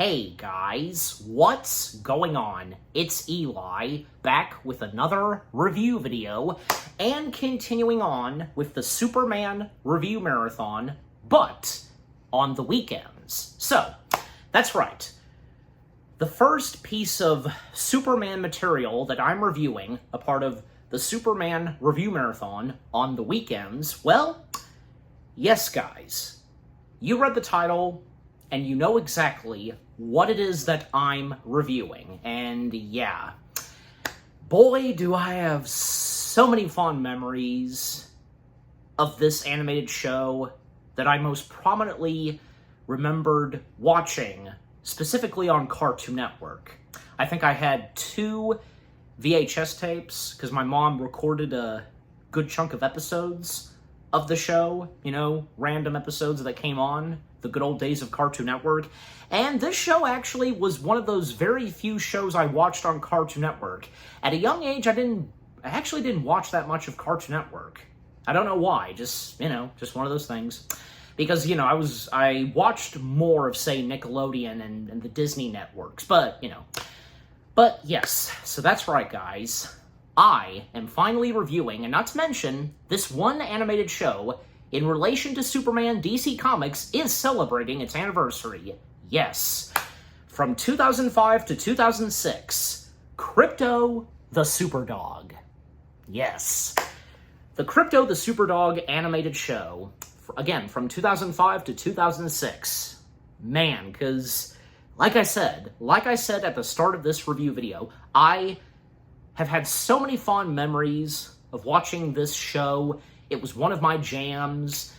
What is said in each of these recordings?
Hey guys, what's going on? It's Eli, back with another review video, and continuing on with the Superman review marathon, but on the weekends. So, that's right. The first piece of Superman material that I'm reviewing, a part of the Superman review marathon on the weekends, well, yes guys, you read the title, and you know exactly what it is that I'm reviewing. And yeah, boy, do I have so many fond memories of this animated show that I most prominently remembered watching, specifically on Cartoon Network. I think I had 2 VHS tapes, because my mom recorded a good chunk of episodes of the show, you know, random episodes that came on the good old days of Cartoon Network. And this show actually was one of those very few shows I watched on Cartoon Network. At a young age, I actually didn't watch that much of Cartoon Network. I don't know why, just one of those things. Because, I watched more of, say, Nickelodeon and the Disney networks, but yes, so that's right, guys. I am finally reviewing, and not to mention, this one animated show in relation to Superman, DC Comics is celebrating its anniversary. Yes. From 2005 to 2006, Krypto the Superdog. Yes. The Krypto the Superdog animated show, again, from 2005 to 2006. Man, because, like I said at the start of this review video, I have had so many fond memories of watching this show. It was one of my jams,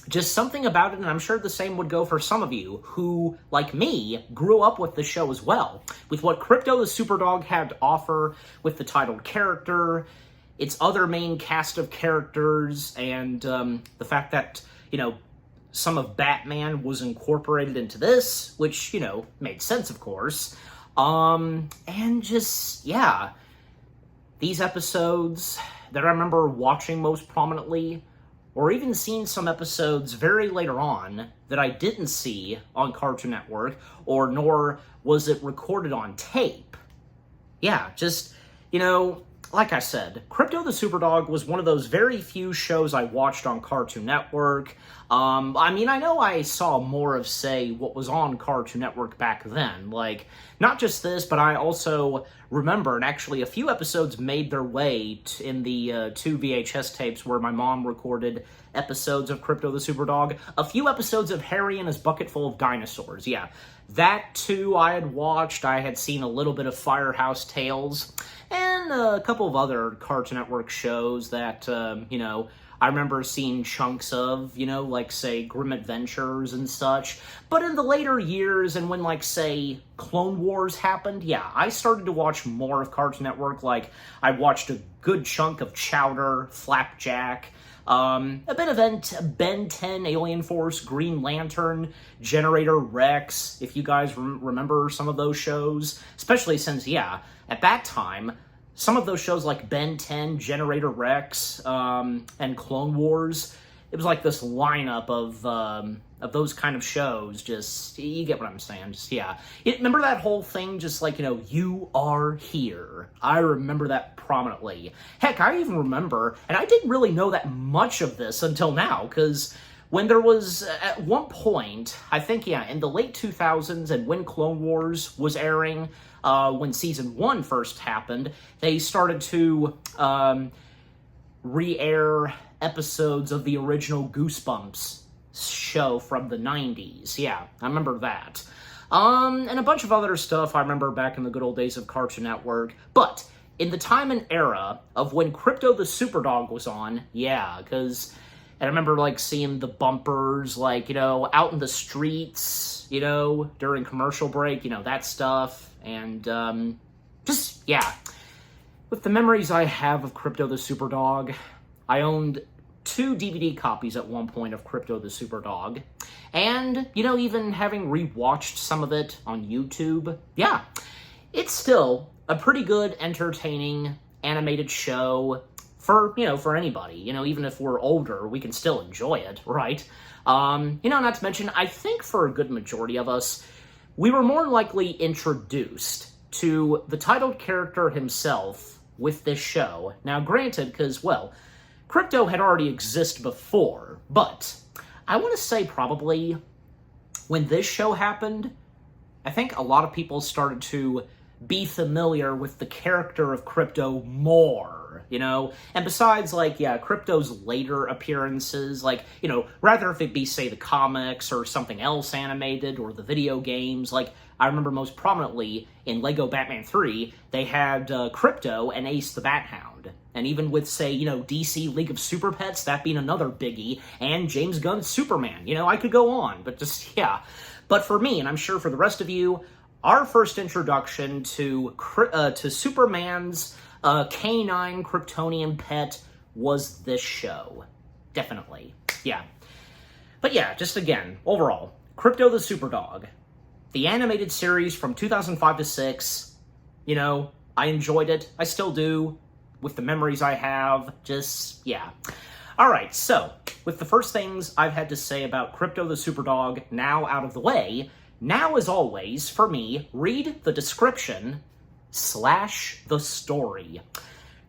just something about it, and I'm sure the same would go for some of you who, like me, grew up with the show as well, with what Krypto the Superdog had to offer with the titled character, its other main cast of characters, and the fact that, some of Batman was incorporated into this, which, made sense, of course. And just, yeah, these episodes that I remember watching most prominently, or even seeing some episodes very later on that I didn't see on Cartoon Network, nor was it recorded on tape. Yeah, just, like I said, Krypto the Superdog was one of those very few shows I watched on Cartoon Network. I know I saw more of, say, what was on Cartoon Network back then. Like, not just this, but I also remember, and actually a few episodes made their way in the 2 VHS tapes where my mom recorded episodes of Krypto the Superdog. A few episodes of Harry and His Bucket Full of Dinosaurs, yeah. That, too, I had watched. I had seen a little bit of Firehouse Tales, and a couple of other Cartoon Network shows that, I remember seeing chunks of, like, say, Grim Adventures and such. But in the later years, and when, like, say, Clone Wars happened, yeah, I started to watch more of Cartoon Network. Like, I watched a good chunk of Chowder, Flapjack, a bit of Ben 10, Alien Force, Green Lantern, Generator Rex, if you guys remember some of those shows. Especially since, yeah, at that time, some of those shows like Ben 10, Generator Rex, and Clone Wars, it was like this lineup of those kind of shows. Just, you get what I'm saying. Just, yeah. Remember that whole thing, just like, you are here. I remember that prominently. Heck, I even remember, and I didn't really know that much of this until now, because when there was, at one point, I think, yeah, in the late 2000s, and when Clone Wars was airing, when Season 1 first happened, they started to re-air episodes of the original Goosebumps show from the 90s. Yeah, I remember that. And a bunch of other stuff I remember back in the good old days of Cartoon Network. But in the time and era of when Krypto the Superdog was on, yeah, because I remember, like, seeing the bumpers, like, out in the streets, during commercial break, that stuff. And, just, yeah. With the memories I have of Krypto the Superdog, I owned 2 DVD copies at one point of Krypto the Superdog. And, even having rewatched some of it on YouTube, yeah, it's still a pretty good, entertaining, animated show for, for anybody. Even if we're older, we can still enjoy it, right? Not to mention, I think for a good majority of us, we were more likely introduced to the titled character himself with this show. Now, granted, because, well, Krypto had already existed before, but I want to say probably when this show happened, I think a lot of people started to be familiar with the character of Krypto more, And besides, Krypto's later appearances, rather if it be, say, the comics or something else animated or the video games, I remember most prominently in Lego Batman 3, they had Krypto and Ace the Bat Hound. And even with, say, DC League of Super Pets, that being another biggie, and James Gunn's Superman, I could go on, but just, yeah. But for me, and I'm sure for the rest of you, our first introduction to Superman's canine Kryptonian pet was this show. Definitely. Yeah. But yeah, just again, overall, Krypto the Superdog, the animated series from 2005 to 6, I enjoyed it. I still do, with the memories I have. Just, yeah. Alright, so, with the first things I've had to say about Krypto the Superdog now out of the way, now, as always, for me, read the description / the story.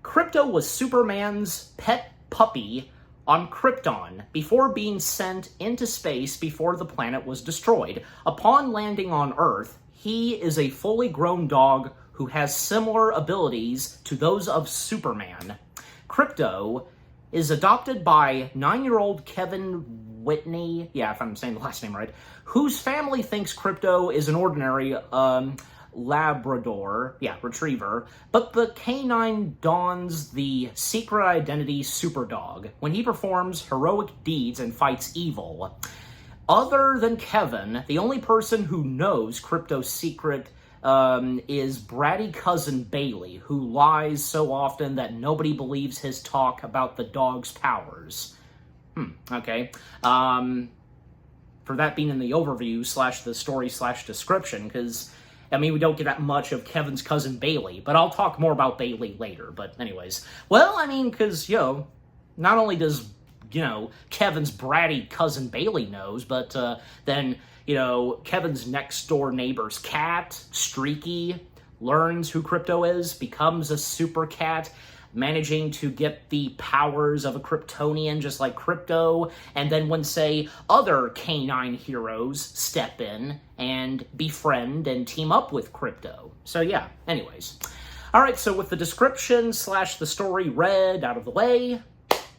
Krypto was Superman's pet puppy on Krypton before being sent into space before the planet was destroyed. Upon landing on Earth, he is a fully grown dog who has similar abilities to those of Superman. Krypto is adopted by 9-year-old Kevin Whitney, yeah, if I'm saying the last name right, whose family thinks Krypto is an ordinary Labrador, retriever, but the canine dons the secret identity Superdog when he performs heroic deeds and fights evil. Other than Kevin, the only person who knows Krypto's secret is bratty cousin Bailey, who lies so often that nobody believes his talk about the dog's powers. Okay. For that being in the overview / the story / description, because, we don't get that much of Kevin's cousin Bailey, but I'll talk more about Bailey later. But anyways, well, because, not only does, Kevin's bratty cousin Bailey knows, but then, Kevin's next door neighbor's cat, Streaky, learns who Krypto is, becomes a super cat, managing to get the powers of a Kryptonian just like Krypto, and then when, say, other canine heroes step in and befriend and team up with Krypto. So yeah, anyways. Alright, so with the description / the story read out of the way,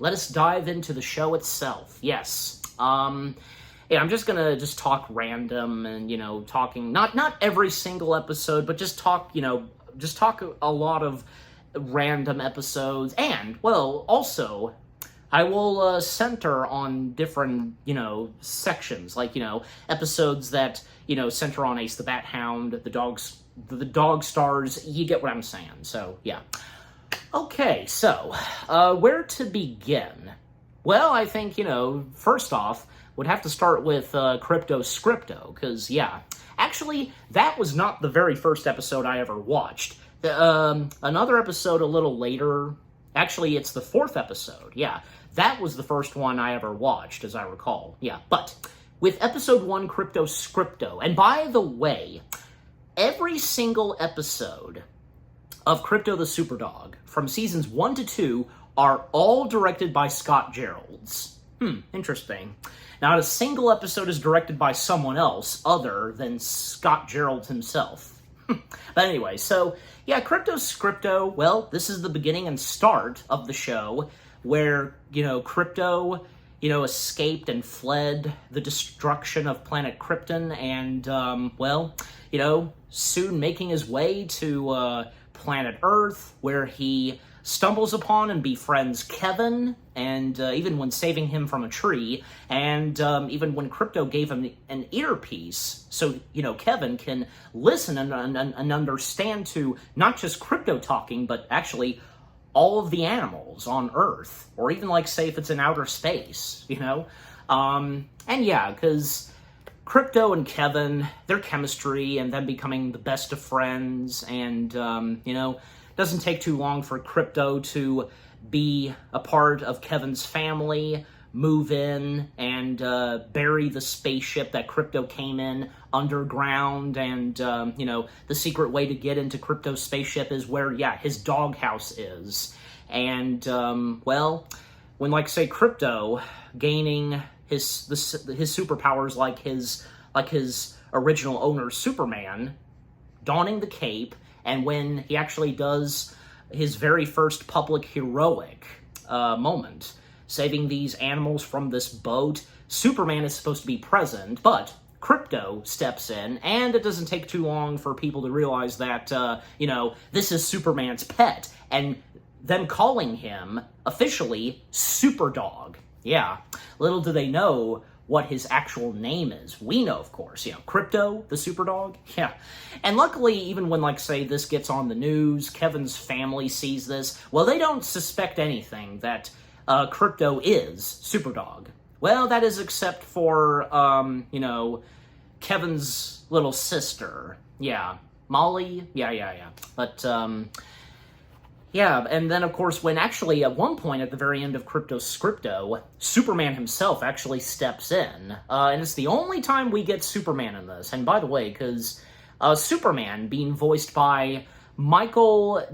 let us dive into the show itself. Yes. Yeah, I'm just gonna talk random and, talking, not every single episode, but just talk, just talk a lot of random episodes, and, well, also, I will center on different, sections, episodes that, center on Ace the Bat Hound, the dog stars, you get what I'm saying, so, yeah. Okay, so, where to begin? Well, I think, first off, would have to start with Krypto Scripto, because, yeah, actually, that was not the very first episode I ever watched. Another episode a little later, actually, it's the 4th episode, yeah. That was the first one I ever watched, as I recall, yeah. But, with episode 1, Krypto Scripto, and by the way, every single episode of Krypto the Superdog, from seasons 1 to 2, are all directed by Scott Geralds. Interesting. Not a single episode is directed by someone else other than Scott Geralds himself. But anyway, so, yeah, Krypto Scripto, well, this is the beginning and start of the show where, Krypto, escaped and fled the destruction of planet Krypton and, soon making his way to planet Earth, where he stumbles upon and befriends Kevin, and even when saving him from a tree, and even when Krypto gave him an earpiece, so, Kevin can listen and understand to not just Krypto talking, but actually all of the animals on Earth, or even, say, if it's in outer space, And yeah, because Krypto and Kevin, their chemistry, and them becoming the best of friends, and, doesn't take too long for Krypto to be a part of Kevin's family, move in and bury the spaceship that Krypto came in underground, and, the secret way to get into Krypto's spaceship is where, his doghouse is. And, when, say, Krypto gaining his superpowers like his original owner, Superman, donning the cape, and when he actually does his very first public heroic moment, saving these animals from this boat, Superman is supposed to be present, but Krypto steps in, and it doesn't take too long for people to realize that, this is Superman's pet, and then calling him, officially, Superdog. Yeah, little do they know what his actual name is. We know, of course, Krypto the Superdog. Yeah. And luckily, even when, say, this gets on the news, Kevin's family sees this, well, they don't suspect anything that Krypto is Superdog. Well, that is except for, Kevin's little sister. Yeah. Molly? Yeah. But, yeah, and then, of course, when actually, at one point, at the very end of Krypto's Scripto, Superman himself actually steps in. And it's the only time we get Superman in this. And by the way, because Superman being voiced by Michael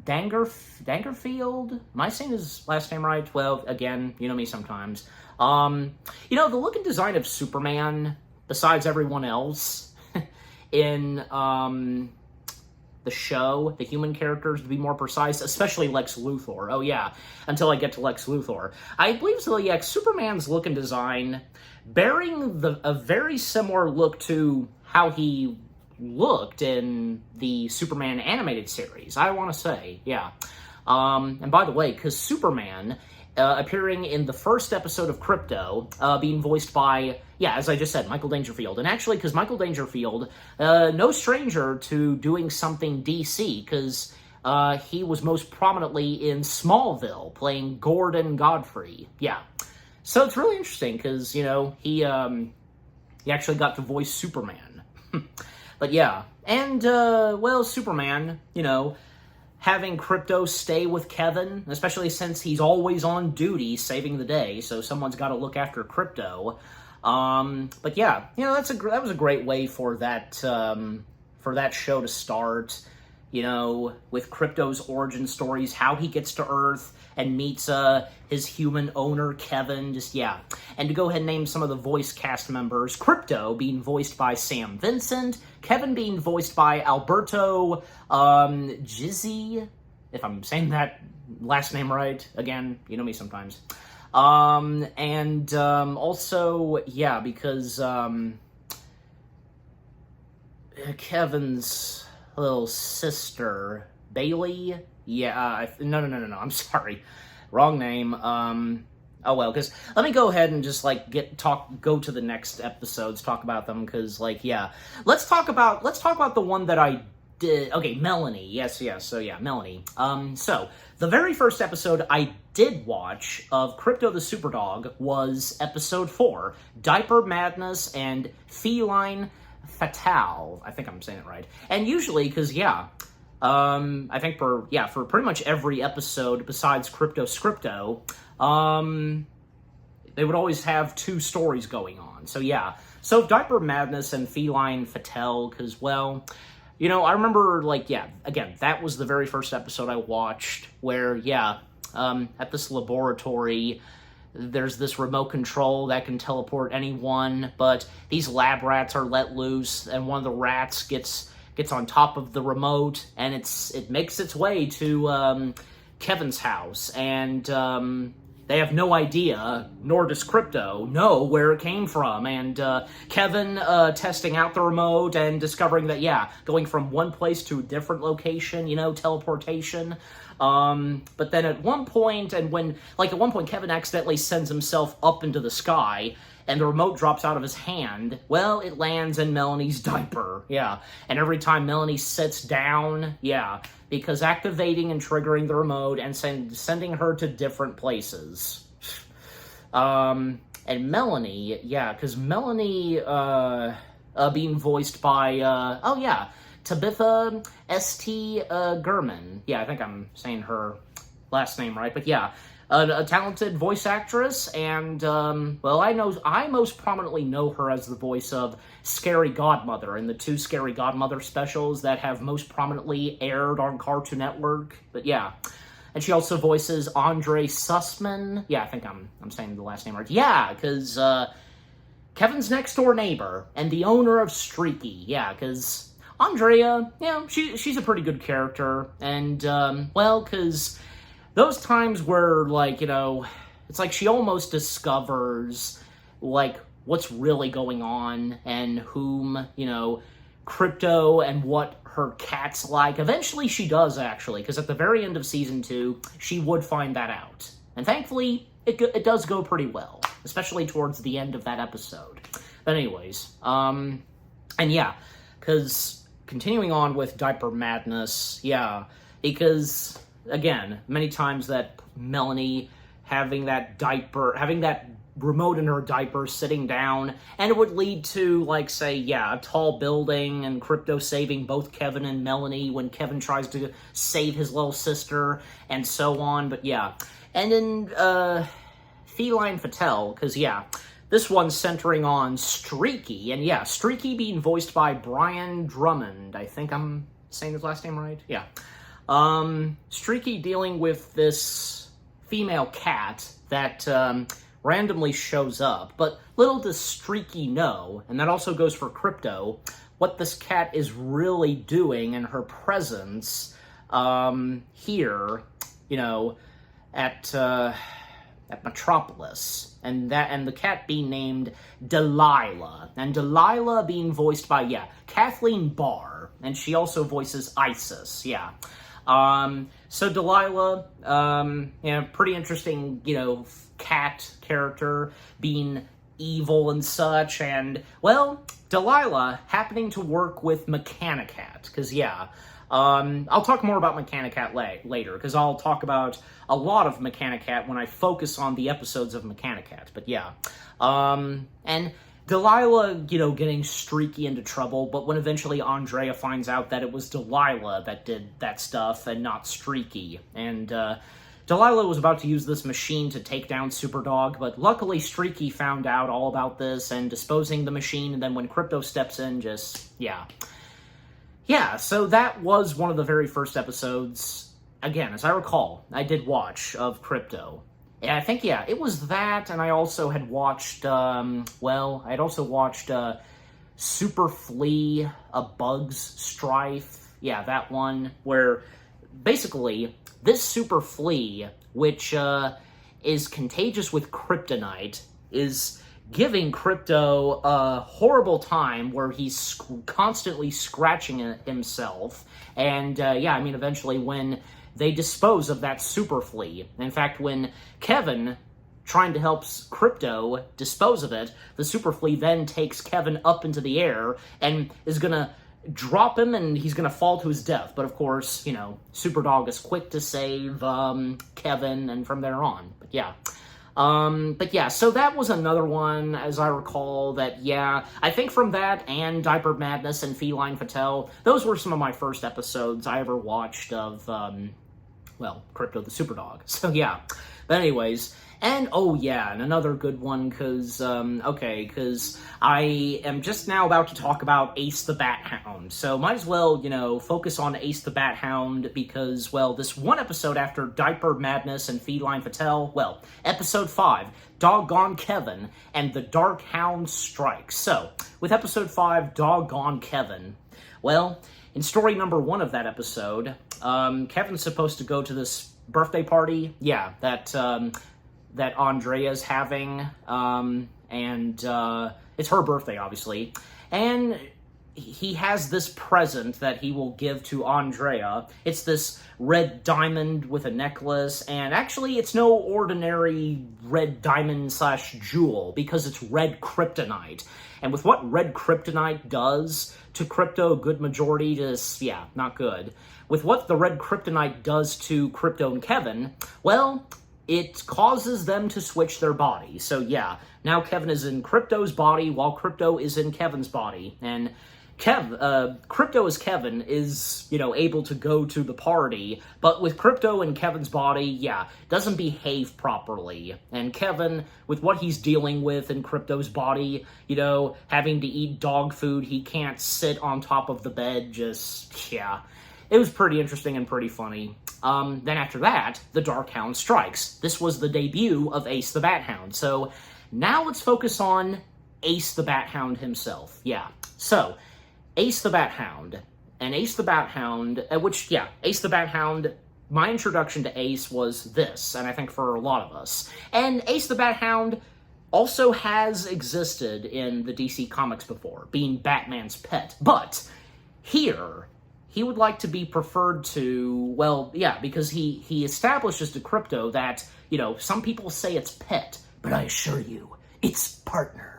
Dangerfield? Am I saying his last name right? Well, again, you know me sometimes. The look and design of Superman, besides everyone else, in, the show, the human characters, to be more precise, especially Lex Luthor. Oh, yeah, until I get to Lex Luthor. I believe Zodiac, Superman's look and design, bearing a very similar look to how he looked in the Superman animated series, I want to say, yeah. And by the way, because Superman, appearing in the first episode of Krypto, being voiced by, as I just said, Michael Dangerfield. And actually, because Michael Dangerfield, no stranger to doing something DC, because he was most prominently in Smallville, playing Gordon Godfrey. Yeah. So it's really interesting, because, he actually got to voice Superman. But yeah. And, Superman, having Krypto stay with Kevin, especially since he's always on duty saving the day, so someone's got to look after Krypto. But yeah, that was a great way for that show to start. With Krypto's origin stories, how he gets to Earth and meets his human owner, Kevin, and to go ahead and name some of the voice cast members, Krypto being voiced by Sam Vincent, Kevin being voiced by Alberto Gizzi, if I'm saying that last name right, again, you know me sometimes, and also, because Kevin's little sister, Bailey? Yeah, no, I'm sorry. Wrong name. Because let me go ahead and just, go to the next episodes, talk about them, because, let's talk about the one that I did. Okay, Melanie. Yes, so yeah, Melanie. So, the very first episode I did watch of Krypto the Superdog was episode 4, Diaper Madness and Feline Fatale. I think I'm saying it right. And usually, because, I think for pretty much every episode besides Krypto Scripto, they would always have 2 stories going on. So, So, Diaper Madness and Feline Fatale, because, I remember, again, that was the very first episode I watched where, at this laboratory, there's this remote control that can teleport anyone, but these lab rats are let loose, and one of the rats gets on top of the remote, and it makes its way to Kevin's house, and they have no idea, nor does Krypto know where it came from, and Kevin testing out the remote and discovering that, going from one place to a different location, teleportation. But then at one point, Kevin accidentally sends himself up into the sky, and the remote drops out of his hand. Well, it lands in Melanie's diaper, and every time Melanie sits down, because activating and triggering the remote and sending her to different places. And Melanie, because Melanie, being voiced by, Tabitha S.T. Gurman. I think I'm saying her last name right, but a talented voice actress, and, well, I most prominently know her as the voice of Scary Godmother in the 2 Scary Godmother specials that have most prominently aired on Cartoon Network, but yeah. And she also voices Andre Sussman. Yeah, I think I'm saying the last name right. Yeah, because, Kevin's next-door neighbor and the owner of Streaky. Yeah, because Andrea, she's a pretty good character, and, well, because those times where, like, it's like she almost discovers, like, what's really going on and whom, Krypto and what her cat's like. Eventually she does, actually, because at the very end of Season 2, she would find that out. And thankfully, it does go pretty well, especially towards the end of that episode. But anyways, and yeah, because continuing on with Diaper Madness, yeah, because, again, many times that Melanie having that remote in her diaper, sitting down, and it would lead to, like, say, a tall building, and Krypto saving both Kevin and Melanie when Kevin tries to save his little sister, and so on, but yeah. And in, Feline Fatale, because, this one's centering on Streaky, and Streaky being voiced by Brian Drummond. I think I'm saying his last name right? Yeah. Streaky dealing with this female cat that, randomly shows up, but little does Streaky know, and that also goes for Krypto, what this cat is really doing in her presence, here, at Metropolis, and the cat being named Delilah, and Delilah being voiced by, Kathleen Barr, and she also voices Isis, so Delilah, pretty interesting, cat character, being evil and such, and, well, Delilah happening to work with Mechanicat, because, I'll talk more about Mechanicat later, because I'll talk about a lot of Mechanicat when I focus on the episodes of Mechanicat, but and Delilah, getting Streaky into trouble, but when eventually Andrea finds out that it was Delilah that did that stuff and not Streaky, and, Delilah was about to use this machine to take down Superdog, but luckily Streaky found out all about this and disposing the machine, and then when Krypto steps in, so that was one of the very first episodes, again, as I recall, I did watch, of Krypto. And I think, it was that, and I also had watched, I'd also watched, Super Flea, A Bug's Strife, that one, where, basically, this Super Flea, which is contagious with kryptonite, is giving Krypto a horrible time where he's constantly scratching himself. And, eventually when they dispose of that Super Flea, in fact, when Kevin, trying to help Krypto dispose of it, the Super Flea then takes Kevin up into the air and is gonna drop him, and he's gonna fall to his death. But of course, Superdog is quick to save Kevin, and from there on. So that was another one, as I recall, that, I think from that and Diaper Madness and Feline Fatale, those were some of my first episodes I ever watched of, Krypto the Superdog. So but anyways, and and another good one, because I am just now about to talk about Ace the Bat Hound, so might as well, focus on Ace the Bat Hound, because, this one episode after Diaper Madness and Feline Fatale, episode 5, Doggone Kevin, and the Dark Hound Strikes. So, with episode 5, Doggone Kevin, in story number 1 of that episode, Kevin's supposed to go to this birthday party, that Andrea's having, and it's her birthday, obviously, and he has this present that he will give to Andrea. It's this red diamond with a necklace, and actually it's no ordinary red diamond / jewel, because it's red kryptonite. And with what red kryptonite does to Krypto, good majority, just, not good. With what the red kryptonite does to Krypto and Kevin, it causes them to switch their body. So now Kevin is in Krypto's body while Krypto is in Kevin's body. And Krypto as Kevin is, able to go to the party, but with Krypto in Kevin's body, doesn't behave properly. And Kevin, with what he's dealing with in Krypto's body, having to eat dog food, he can't sit on top of the bed, it was pretty interesting and pretty funny. Then after that, the Dark Hound strikes. This was the debut of Ace the Bat Hound. So now let's focus on Ace the Bat Hound himself. So Ace the Bat Hound. And Ace the Bat Hound, Ace the Bat Hound, my introduction to Ace was this, and I think for a lot of us. And Ace the Bat Hound also has existed in the DC Comics before, being Batman's pet. But here, he would like to be preferred to, because he establishes to Krypto that, some people say it's pet, but I assure you, it's partner.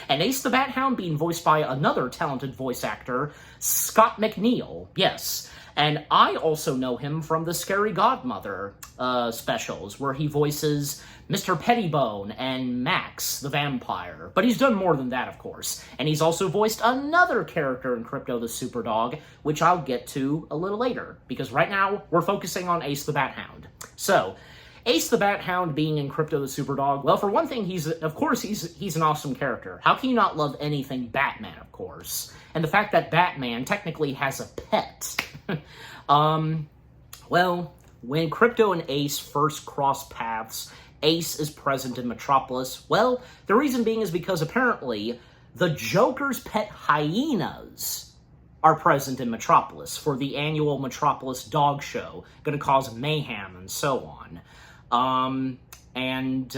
And Ace the Bat Hound being voiced by another talented voice actor, Scott McNeil, yes. And I also know him from the Scary Godmother specials, where he voices Mr. Pettibone and Max the Vampire. But he's done more than that, of course. And he's also voiced another character in Krypto the Superdog, which I'll get to a little later, because right now we're focusing on Ace the Bat Hound. So, Ace the Bat Hound being in Krypto the Superdog, well, for one thing, he's an awesome character. How can you not love anything Batman, of course? And the fact that Batman technically has a pet. Well, when Krypto and Ace first cross paths, Ace is present in Metropolis. Well, the reason being is because apparently the Joker's pet hyenas are present in Metropolis for the annual Metropolis Dog Show, going to cause mayhem and so on. And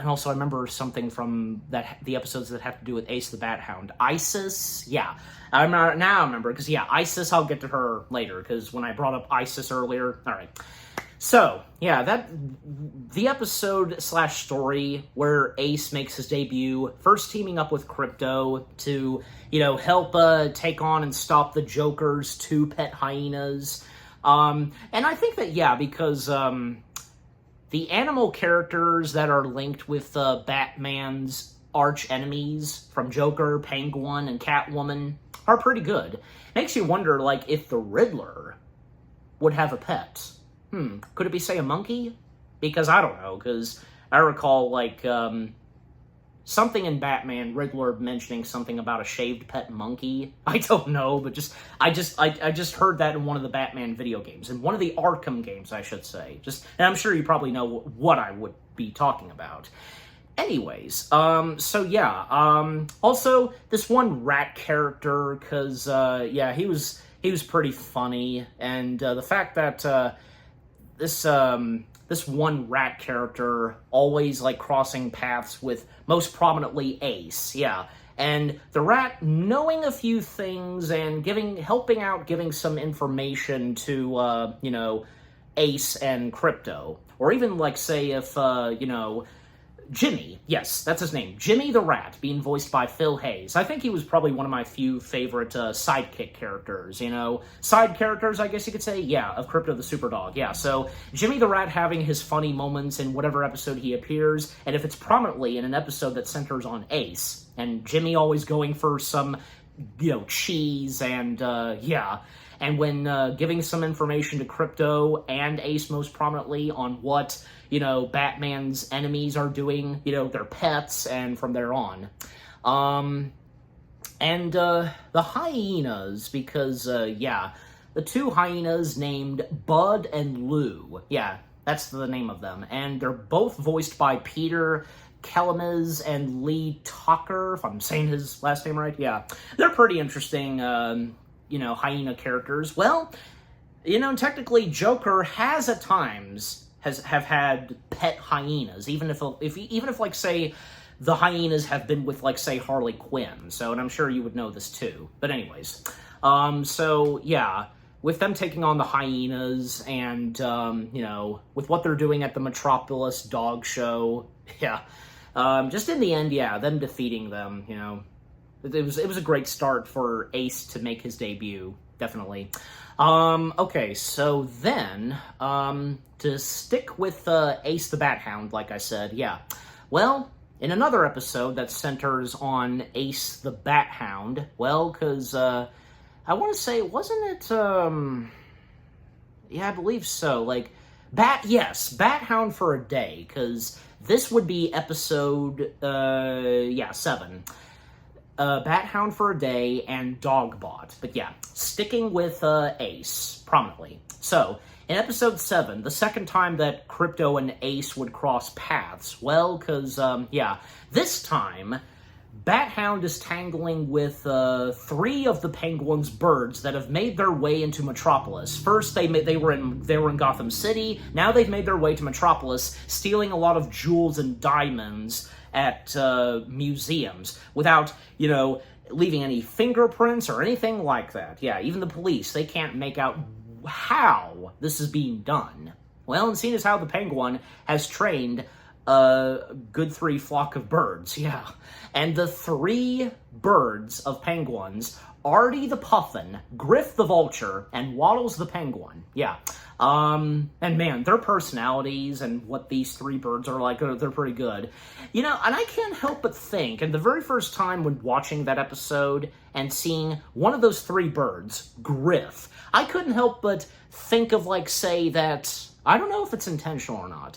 also I remember something from the episodes that have to do with Ace the Bat Hound. Isis, I remember, because Isis, I'll get to her later, because when I brought up Isis earlier, alright. So, the episode / story where Ace makes his debut, first teaming up with Krypto to, help take on and stop the Joker's 2 pet hyenas. And I think that, because the animal characters that are linked with Batman's arch enemies, from Joker, Penguin, and Catwoman, are pretty good. Makes you wonder, if the Riddler would have a pet. Could it be, say, a monkey? Because I don't know, because I recall, something in Batman, Riddler mentioning something about a shaved pet monkey. I don't know, but I just heard that in one of the Batman video games, in one of the Arkham games, I should say. And I'm sure you probably know what I would be talking about. Anyways, also, this one rat character, because, he was pretty funny, and the fact that, this one rat character always, crossing paths with, most prominently, Ace, and the rat knowing a few things and helping out, giving some information to, Ace and Krypto. Or even, say, if, Jimmy, yes, that's his name, Jimmy the Rat, being voiced by Phil Hayes. I think he was probably one of my few favorite sidekick characters, Side characters, I guess you could say, of Krypto the Superdog, so Jimmy the Rat having his funny moments in whatever episode he appears, and if it's prominently in an episode that centers on Ace, and Jimmy always going for some, cheese, and, and when giving some information to Krypto and Ace most prominently on what, Batman's enemies are doing, their pets, and from there on. The hyenas, because, the 2 hyenas named Bud and Lou. That's the name of them. And they're both voiced by Peter Kellemez and Lee Tucker, if I'm saying his last name right. They're pretty interesting, hyena characters. Well, technically Joker has at times have had pet hyenas, even if say the hyenas have been with say Harley Quinn. So, and I'm sure you would know this too. But anyways, with them taking on the hyenas and with what they're doing at the Metropolis Dog Show, just in the end, them defeating them, it was a great start for Ace to make his debut, definitely. Okay, so then, to stick with Ace the Bat Hound, like I said, well, in another episode that centers on Ace the Bat Hound, well, because, I want to say, wasn't it, yeah, I believe so, like, Bat Hound for a day, because this would be episode, 7. Bat Hound for a day and Dogbot. But yeah, sticking with Ace prominently. So, in episode 7, the second time that Krypto and Ace would cross paths, well, because, this time, Bat Hound is tangling with 3 of the Penguin's birds that have made their way into Metropolis. First, they were in Gotham City. Now they've made their way to Metropolis, stealing a lot of jewels and diamonds at museums without, leaving any fingerprints or anything like that. Yeah, even the police, they can't make out how this is being done. Well, and seeing as how the Penguin has trained a good 3 flock of birds, yeah. And the 3 birds of penguins, Artie the Puffin, Griff the Vulture, and Waddles the Penguin, yeah. And man, their personalities and what these 3 birds are like, they're pretty good. And I can't help but think, and the very first time when watching that episode and seeing one of those 3 birds, Griff, I couldn't help but think of, say that, I don't know if it's intentional or not,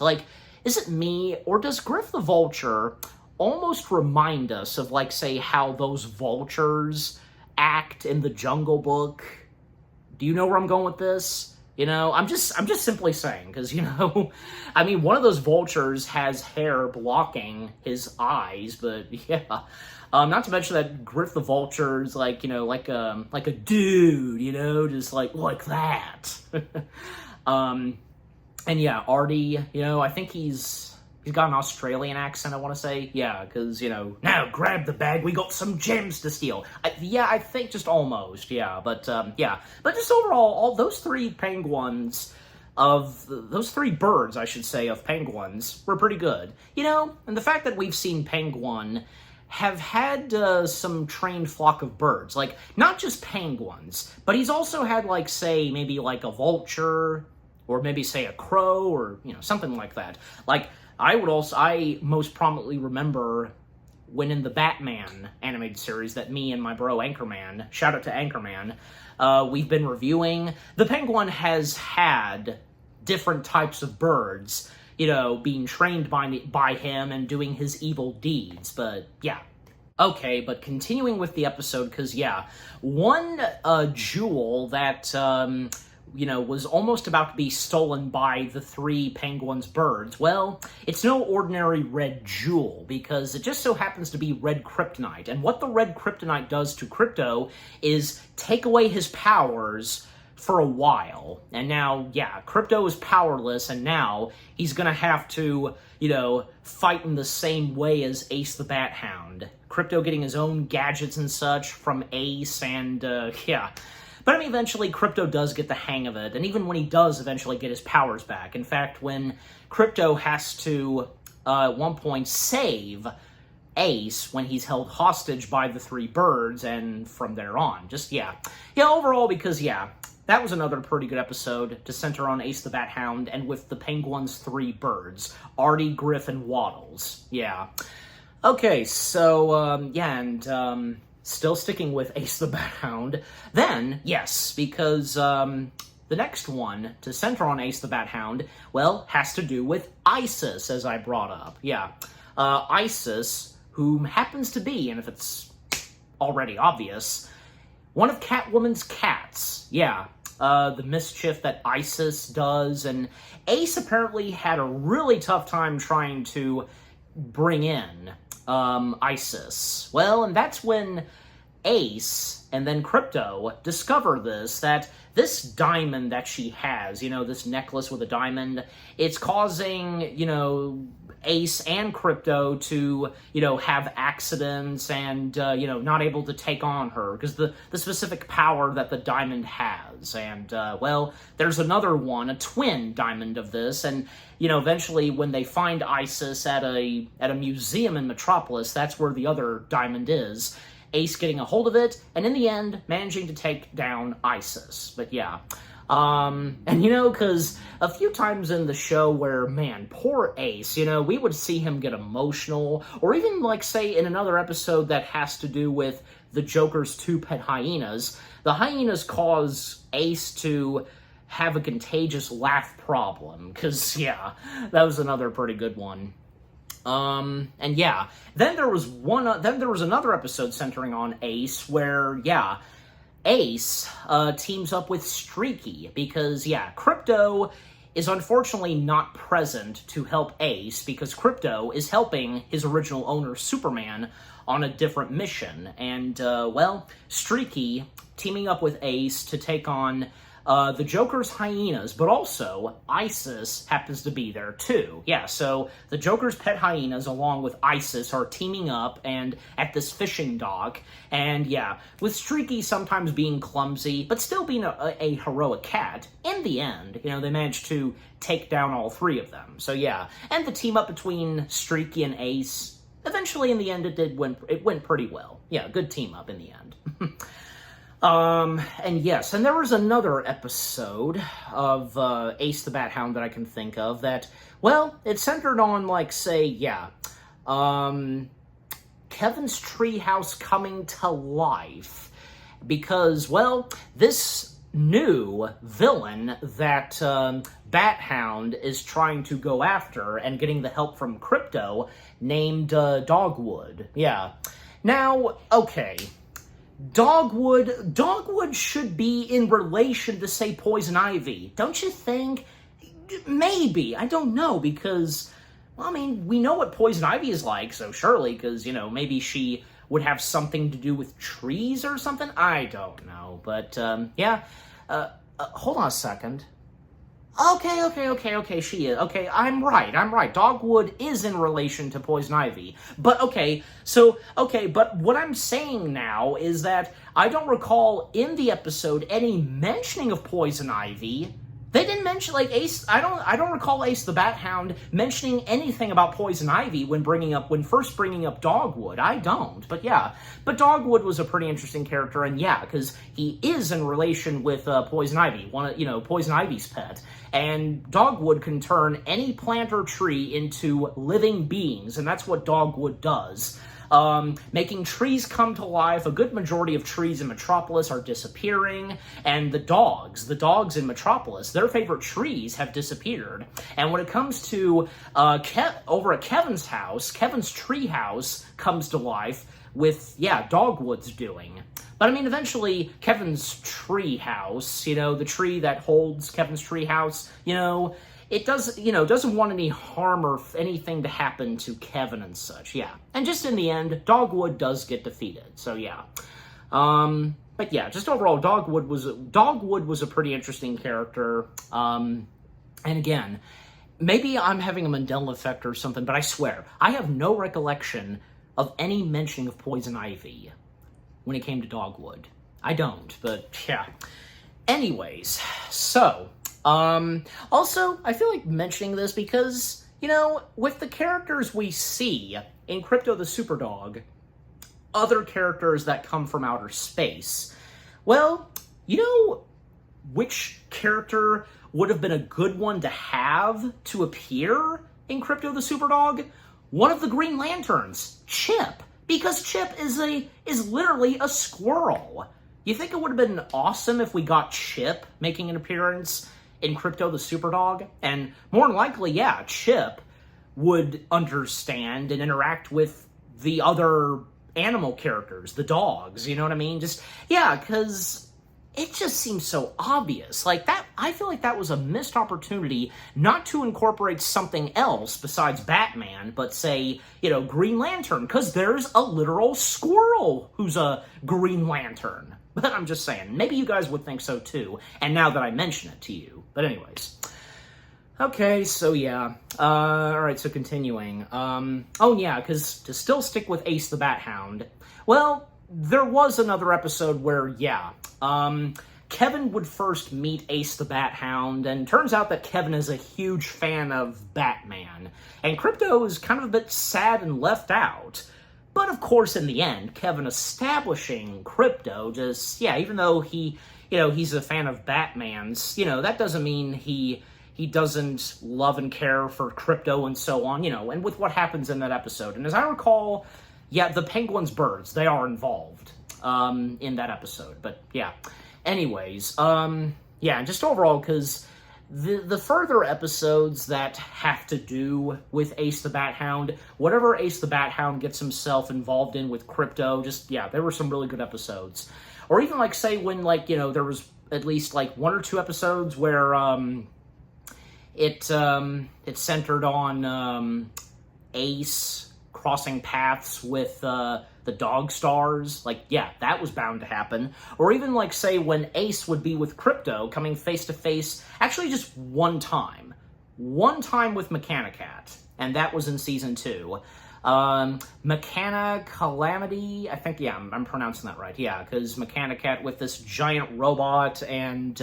is it me, or does Griff the Vulture almost remind us of, say, how those vultures act in the Jungle Book? Do you know where I'm going with this? I'm just simply saying, because, one of those vultures has hair blocking his eyes, but, yeah. Not to mention that Griff the Vulture's, like a dude, just like that. And yeah, Artie, I think he's got an Australian accent, I want to say. Yeah, because, now grab the bag, we got some gems to steal. I think just almost, yeah. But, But just overall, all those 3 penguins those 3 birds, I should say, of penguins were pretty good. And the fact that we've seen Penguin have had some trained flock of birds. Not just penguins, but he's also had, say, maybe a vulture, or maybe, say, a crow, or, something like that. I most prominently remember when in the Batman animated series that me and my bro Anchorman, shout out to Anchorman, we've been reviewing, the Penguin has had different types of birds, being trained by him and doing his evil deeds, but yeah. Okay, but continuing with the episode, because, yeah, one jewel that, was almost about to be stolen by the 3 penguins' birds, well, it's no ordinary red jewel, because it just so happens to be red kryptonite. And what the red kryptonite does to Krypto is take away his powers for a while. And now, yeah, Krypto is powerless, and now he's gonna have to, fight in the same way as Ace the Bat Hound. Krypto getting his own gadgets and such from Ace, and, yeah. But eventually Krypto does get the hang of it, and even when he does eventually get his powers back. In fact, when Krypto has to, at one point, save Ace when he's held hostage by the 3 birds, and from there on. Just, yeah. Yeah, overall, because, yeah, that was another pretty good episode to center on Ace the Bat Hound, and with the Penguin's 3 birds, Artie, Griff, and Waddles. Yeah. Okay, so, still sticking with Ace the Bat Hound. Then, yes, because the next one to center on Ace the Bat Hound, well, has to do with Isis, as I brought up. Yeah, Isis, whom happens to be, and if it's already obvious, one of Catwoman's cats. Yeah, the mischief that Isis does, and Ace apparently had a really tough time trying to bring in Isis. Well, and that's when Ace and then Krypto discover that this diamond that she has, this necklace with a diamond, it's causing, Ace and Krypto to, have accidents and, not able to take on her because the specific power that the diamond has. And, well, there's another one, a twin diamond of this, and, eventually when they find Isis at a museum in Metropolis, that's where the other diamond is. Ace getting a hold of it, and in the end, managing to take down Isis. But yeah. And because a few times in the show where, man, poor Ace, we would see him get emotional, or even, like, say, in another episode that has to do with the Joker's 2 pet hyenas, the hyenas cause Ace to have a contagious laugh problem, because, yeah, that was another pretty good one. And yeah, then there was another episode centering on Ace where, yeah, Ace teams up with Streaky because, yeah, Krypto is unfortunately not present to help Ace because Krypto is helping his original owner, Superman, on a different mission. And, well, Streaky teaming up with Ace to take on the Joker's hyenas, but also Isis happens to be there too. Yeah, so the Joker's pet hyenas along with Isis are teaming up and at this fishing dock. And yeah, with Streaky sometimes being clumsy, but still being a heroic cat, in the end, they managed to take down all 3 of them. So yeah, and the team up between Streaky and Ace, eventually in the end it went pretty well. Yeah, good team up in the end. And yes, and there was another episode of, Ace the Bat Hound that I can think of that, well, it centered on, like, say, yeah, Kevin's treehouse coming to life, because, well, this new villain that, Bat Hound is trying to go after and getting the help from Krypto, named, Dogwood, yeah. Now, okay, Dogwood should be in relation to, say, Poison Ivy. Don't you think? Maybe. I don't know, because, well, I mean, we know what Poison Ivy is like, so surely, because, maybe she would have something to do with trees or something? I don't know, but, yeah. Hold on a second. Okay, she is. Okay, I'm right. Dogwood is in relation to Poison Ivy. But, but what I'm saying now is that I don't recall in the episode any mentioning of Poison Ivy. They didn't mention, like, Ace, I don't recall Ace the Bat Hound mentioning anything about Poison Ivy when first bringing up Dogwood. I don't, but yeah. But Dogwood was a pretty interesting character, and yeah, because he is in relation with, Poison Ivy, Poison Ivy's pet. And Dogwood can turn any plant or tree into living beings, and that's what Dogwood does. Making trees come to life. A good majority of trees in Metropolis are disappearing, and the dogs in Metropolis, their favorite trees have disappeared. And when it comes to over at Kevin's house, Kevin's tree house comes to life with, yeah, Dogwood's doing. But I mean, eventually, Kevin's tree house, the tree that holds Kevin's tree house, it doesn't want any harm or anything to happen to Kevin and such, yeah. And just in the end, Dogwood does get defeated, so yeah. But yeah, just overall, Dogwood was a pretty interesting character. And again, maybe I'm having a Mandela effect or something, but I swear, I have no recollection of any mentioning of Poison Ivy when it came to Dogwood. I don't, but yeah. Anyways, so... also, I feel like mentioning this because, with the characters we see in Krypto the Superdog, other characters that come from outer space, well, which character would have been a good one to have to appear in Krypto the Superdog? One of the Green Lanterns, Chip, because Chip is literally a squirrel. You think it would have been awesome if we got Chip making an appearance in Krypto the Superdog? And more than likely, yeah, Chip would understand and interact with the other animal characters, the dogs, you know what I mean? Just, yeah, because it just seems so obvious. Like, that, I feel like that was a missed opportunity not to incorporate something else besides Batman, but say, Green Lantern, because there's a literal squirrel who's a Green Lantern. But I'm just saying, maybe you guys would think so too, and now that I mention it to you. But anyways. Okay, so yeah. Alright, so continuing. Oh yeah, because to still stick with Ace the Bat Hound, well, there was another episode where, yeah, Kevin would first meet Ace the Bat Hound, and turns out that Kevin is a huge fan of Batman. And Krypto is kind of a bit sad and left out. But of course, in the end, Kevin establishing Krypto just, yeah, even though he's a fan of Batman's, that doesn't mean he doesn't love and care for Krypto and so on, and with what happens in that episode. And as I recall, yeah, the Penguin's birds, they are involved in that episode. But yeah, anyways, yeah, just overall, because the further episodes that have to do with Ace the Bat Hound, whatever Ace the Bat Hound gets himself involved in with Krypto, just, yeah, there were some really good episodes. Or even, like, say, when, like, there was at least, like, 1 or 2 episodes where, it centered on, Ace crossing paths with, the Dog Stars. Like, yeah, that was bound to happen. Or even, like, say, when Ace would be with Krypto, coming face-to-face, actually just one time with Mechanicat, and that was in Season 2. Mechana Calamity, I think, yeah, I'm pronouncing that right, yeah, because Mechanicat with this giant robot, and,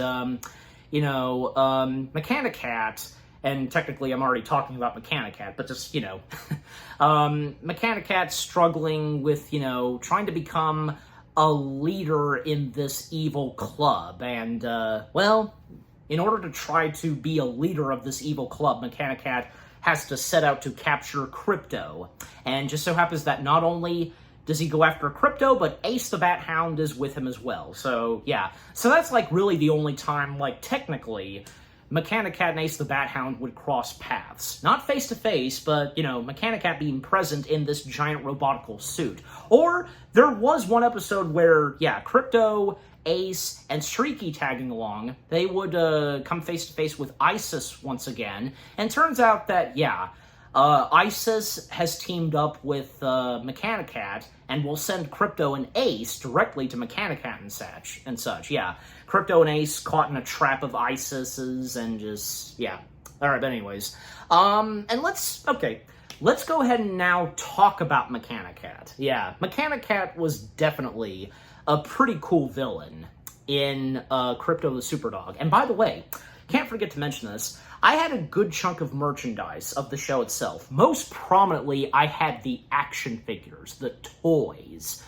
Mechanicat, and technically I'm already talking about Mechanicat, but just, Mechanicat struggling with, trying to become a leader in this evil club, and, well, in order to try to be a leader of this evil club, Mechanicat has to set out to capture Krypto, and just so happens that not only does he go after Krypto, but Ace the Bat Hound is with him as well, so, yeah. So that's, like, really the only time, like, technically, Mechanicat and Ace the Bat Hound would cross paths. Not face-to-face, but, Mechanicat being present in this giant robotical suit. Or, there was one episode where, yeah, Krypto, Ace, and Streaky tagging along, they would come face-to-face with Isis once again, and turns out that, yeah, Isis has teamed up with Mechanicat and will send Krypto and Ace directly to Mechanicat and such, yeah. Krypto and Ace caught in a trap of Isis's and just, yeah. Alright, but anyways. And let's go ahead and now talk about Mechanicat. Yeah, Mechanicat was definitely a pretty cool villain in Krypto the Superdog. And by the way, can't forget to mention this, I had a good chunk of merchandise of the show itself. Most prominently, I had the action figures, the toys.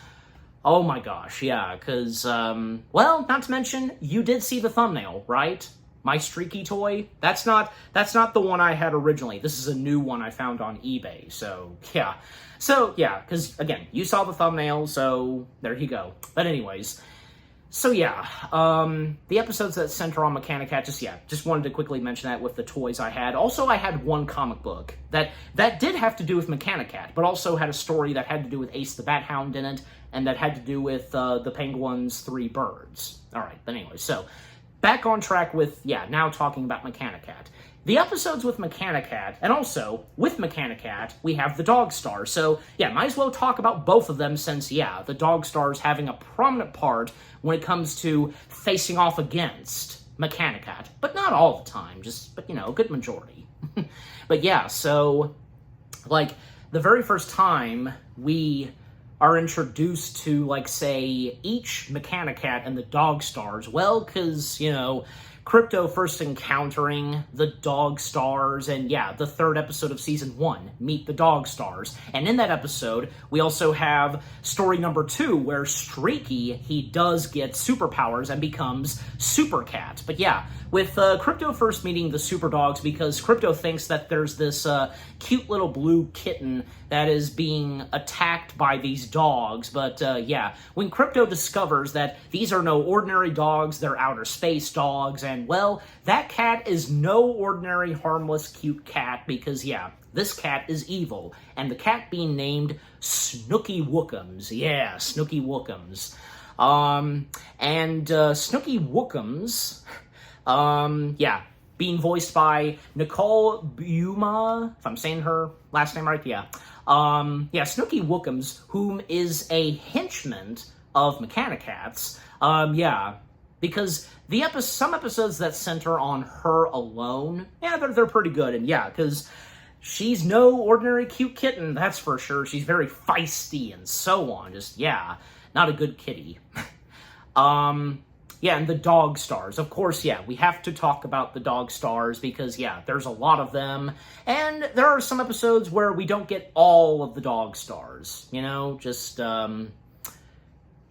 Oh my gosh, yeah, because, well, not to mention, you did see the thumbnail, right? My Streaky toy? That's not the one I had originally. This is a new one I found on eBay, so, yeah. So, yeah, because, again, you saw the thumbnail, so there you go. But anyways, so yeah, the episodes that center on Mechanicat, just wanted to quickly mention that with the toys I had. Also, I had one comic book that did have to do with Mechanicat, but also had a story that had to do with Ace the Bat Hound in it, and that had to do with the Penguin's 3 birds. Alright, but anyway, so, back on track with, yeah, now talking about Mechanicat. The episodes with Mechanicat, and also, with Mechanicat, we have the Dog Stars. So, yeah, might as well talk about both of them since, yeah, the Dog Stars having a prominent part when it comes to facing off against Mechanicat. But not all the time, but, a good majority. But yeah, so, like, the very first time we are introduced to, like, say, each Mechanicat and the Dog Stars, well, because, Krypto first encountering the Dog Stars, and yeah, the 3rd episode of Season 1, Meet the Dog Stars. And in that episode, we also have story number 2, where Streaky, he does get superpowers and becomes Super Cat. But yeah, with Krypto first meeting the Superdogs, because Krypto thinks that there's this cute little blue kitten that is being attacked by these dogs. But yeah, when Krypto discovers that these are no ordinary dogs, they're outer space dogs, and well, that cat is no ordinary, harmless, cute cat, because, yeah, this cat is evil, and the cat being named Snooky Wookums. Yeah, Snooky Wookums. Snooky Wookums, yeah, being voiced by Nicole Buma, if I'm saying her last name right, yeah. Yeah, Snooky Wookums, whom is a henchman of Mechanicat's, yeah, because some episodes that center on her alone, yeah, they're pretty good, and yeah, because she's no ordinary cute kitten, that's for sure. She's very feisty and so on, just, yeah, not a good kitty. Yeah, and the dog stars. Of course, yeah, we have to talk about the dog stars because, yeah, there's a lot of them. And there are some episodes where we don't get all of the dog stars, you know? Just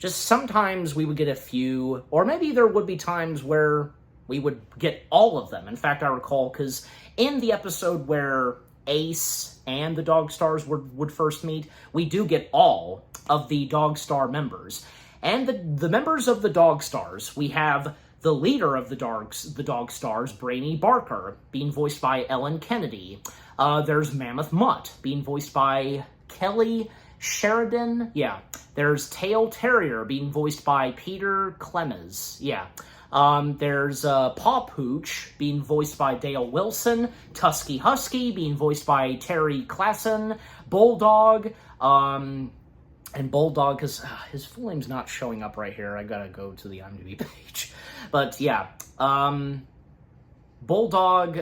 sometimes we would get a few, or maybe there would be times where we would get all of them. In fact, I recall, because in the episode where Ace and the dog stars would first meet, we do get all of the dog star members. And the members of the dog stars, we have the leader of the dog stars, Brainy Barker, being voiced by Ellen Kennedy. There's Mammoth Mutt, being voiced by Kelly Sheridan. Yeah. There's Tail Terrier, being voiced by Peter Clemens. Yeah. There's Paw Pooch, being voiced by Dale Wilson. Tusky Husky, being voiced by Terry Klassen. Bulldog, and Bulldog, because his full name's not showing up right here. I gotta go to the IMDb page. But yeah, Bulldog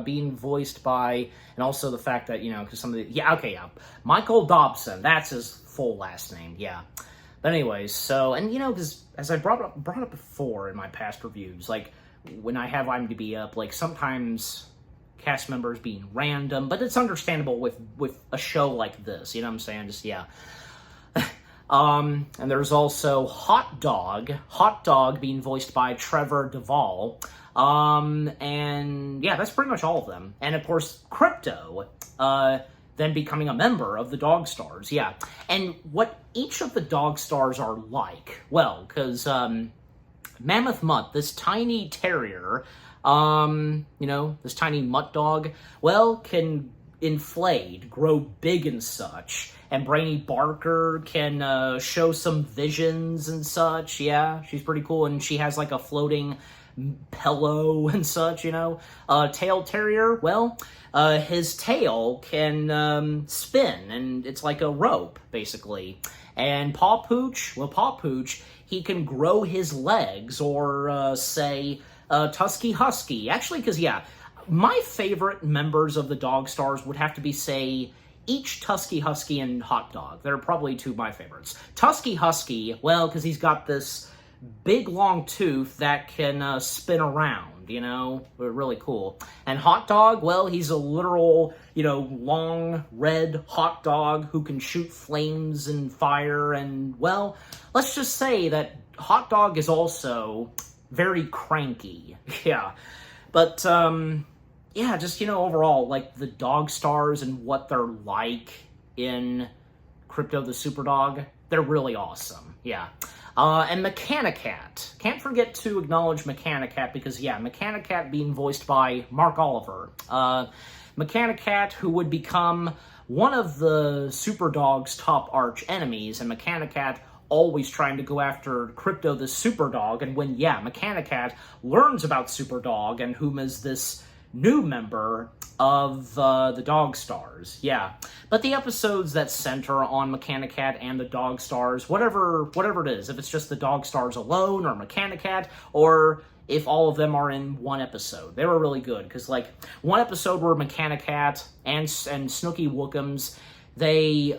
being voiced by, and also the fact that, you know, because some of the, Michael Dobson, that's his full last name, yeah. But anyways, so, and you know, because as I brought up before in my past reviews, like, when I have IMDb up, like, sometimes cast members being random, but it's understandable with a show like this, you know what I'm saying? Just, yeah. And there's also Hot Dog being voiced by Trevor Duvall. And yeah, that's pretty much all of them. And of course, Krypto, then becoming a member of the Dog Stars, yeah. And what each of the Dog Stars are like, well, because Mammoth Mutt, this tiny terrier, you know, this tiny mutt dog, well, can inflate, grow big and such. And Brainy Barker can show some visions and such. Yeah, she's pretty cool. And she has like a floating pillow and such, you know. Tail Terrier, well, his tail can spin, and it's like a rope, basically. And Paw Pooch, well, Paw Pooch, he can grow his legs, or say, Tusky Husky. Actually, because, yeah, my favorite members of the Dog Stars would have to be, say, each Tusky Husky and Hot Dog. They're probably two of my favorites. Tusky Husky, well, because he's got this big, long tooth that can spin around, you know? Really cool. And Hot Dog, well, he's a literal, you know, long, red hot dog who can shoot flames and fire. And, well, let's just say that Hot Dog is also very cranky. Yeah. But, yeah, just, you know, overall, like, the Dog Stars and what they're like in Krypto the Superdog, they're really awesome. Yeah. And Mechanicat. Can't forget to acknowledge Mechanicat because, yeah, Mechanicat being voiced by Mark Oliver. Mechanicat, who would become one of the Superdog's top arch enemies, and Mechanicat always trying to go after Krypto the Superdog, and when, yeah, Mechanicat learns about Superdog and whom is this new member of the Dog Stars, yeah. But the episodes that center on Mechanicat and the Dog Stars, whatever it is, if it's just the Dog Stars alone, or Mechanicat, or if all of them are in one episode, they were really good, because, like, one episode where Mechanicat and Snooky Wookums, they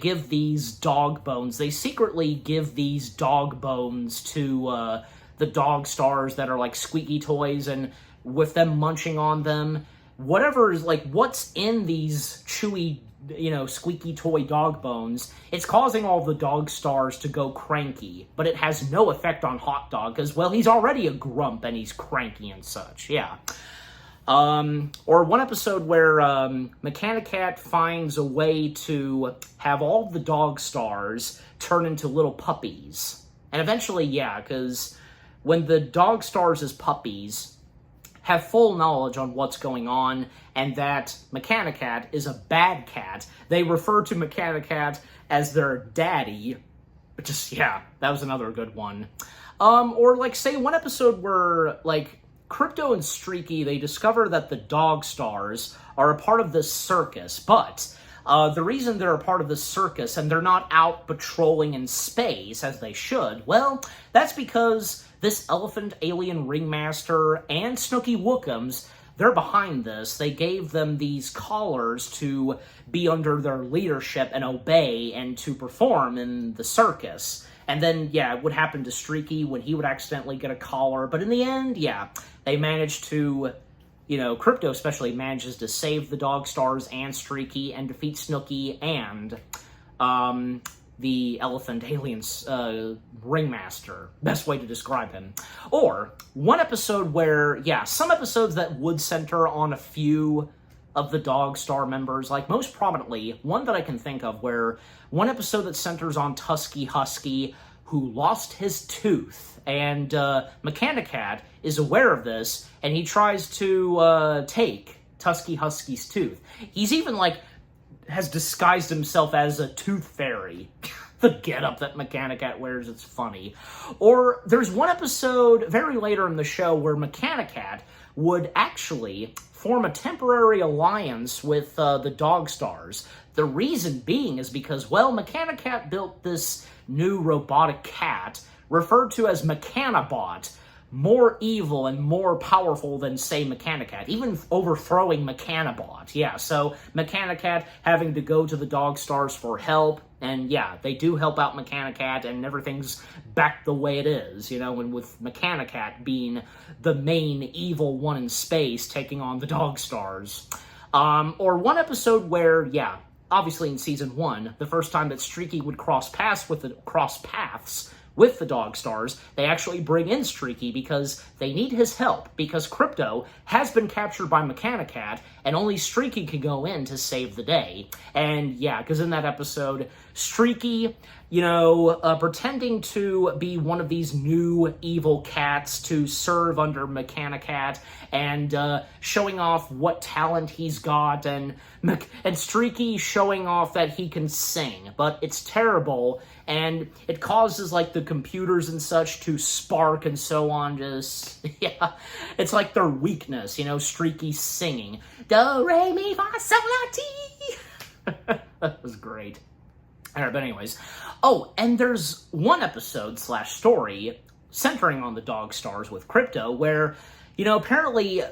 give these dog bones, they secretly give these dog bones to the Dog Stars that are like squeaky toys, and with them munching on them, whatever is, like, what's in these chewy, you know, squeaky toy dog bones, it's causing all the Dog Stars to go cranky, but it has no effect on Hot Dog, because, well, he's already a grump and he's cranky and such, yeah. Or one episode where Mechanicat finds a way to have all the Dog Stars turn into little puppies. And eventually, yeah, because when the Dog Stars as puppies have full knowledge on what's going on, and that Mechanicat is a bad cat, they refer to Mechanicat as their daddy. Just, yeah, that was another good one. Or, like, say, one episode where, like, Krypto and Streaky, they discover that the Dog Stars are a part of this circus, but the reason they're a part of this circus and they're not out patrolling in space, as they should, well, that's because this elephant alien ringmaster and Snooky Wookums, they're behind this. They gave them these collars to be under their leadership and obey and to perform in the circus. And then, yeah, it would happen to Streaky when he would accidentally get a collar. But in the end, yeah, they managed to, Krypto especially manages to save the Dog Stars and Streaky and defeat Snooky and the Elephant Alien's ringmaster. Best way to describe him. Or one episode where, yeah, some episodes that would center on a few of the Dog Star members, like most prominently, one that I can think of where one episode that centers on Tusky Husky, who lost his tooth, and Mechanicat is aware of this, and he tries to take Tusky Husky's tooth. He's even, has disguised himself as a tooth fairy. The getup that Mechanicat wears, it's funny. Or there's one episode very later in the show where Mechanicat would actually form a temporary alliance with the Dog Stars. The reason being is because, well, Mechanicat built this new robotic cat referred to as Mechanabot, more evil and more powerful than, say, Mechanicat, even overthrowing Mechanabot. Yeah, so Mechanicat having to go to the Dog Stars for help, and yeah, they do help out Mechanicat, and everything's back the way it is, and with Mechanicat being the main evil one in space taking on the Dog Stars. Or one episode where, yeah, obviously in Season 1, the first time that Streaky would cross paths with the Dog Stars, they actually bring in Streaky because they need his help, because Krypto has been captured by Mechanicat, and only Streaky can go in to save the day. And yeah, because in that episode, Streaky, pretending to be one of these new evil cats to serve under Mechanicat, and showing off what talent he's got, and Streaky showing off that he can sing, but it's terrible, and it causes, the computers and such to spark and so on, yeah, it's like their weakness, Streaky singing, do, re, mi, fa, sol, la, ti. That was great. Alright, but anyways, and there's one episode / story centering on the Dog Stars with Krypto where, apparently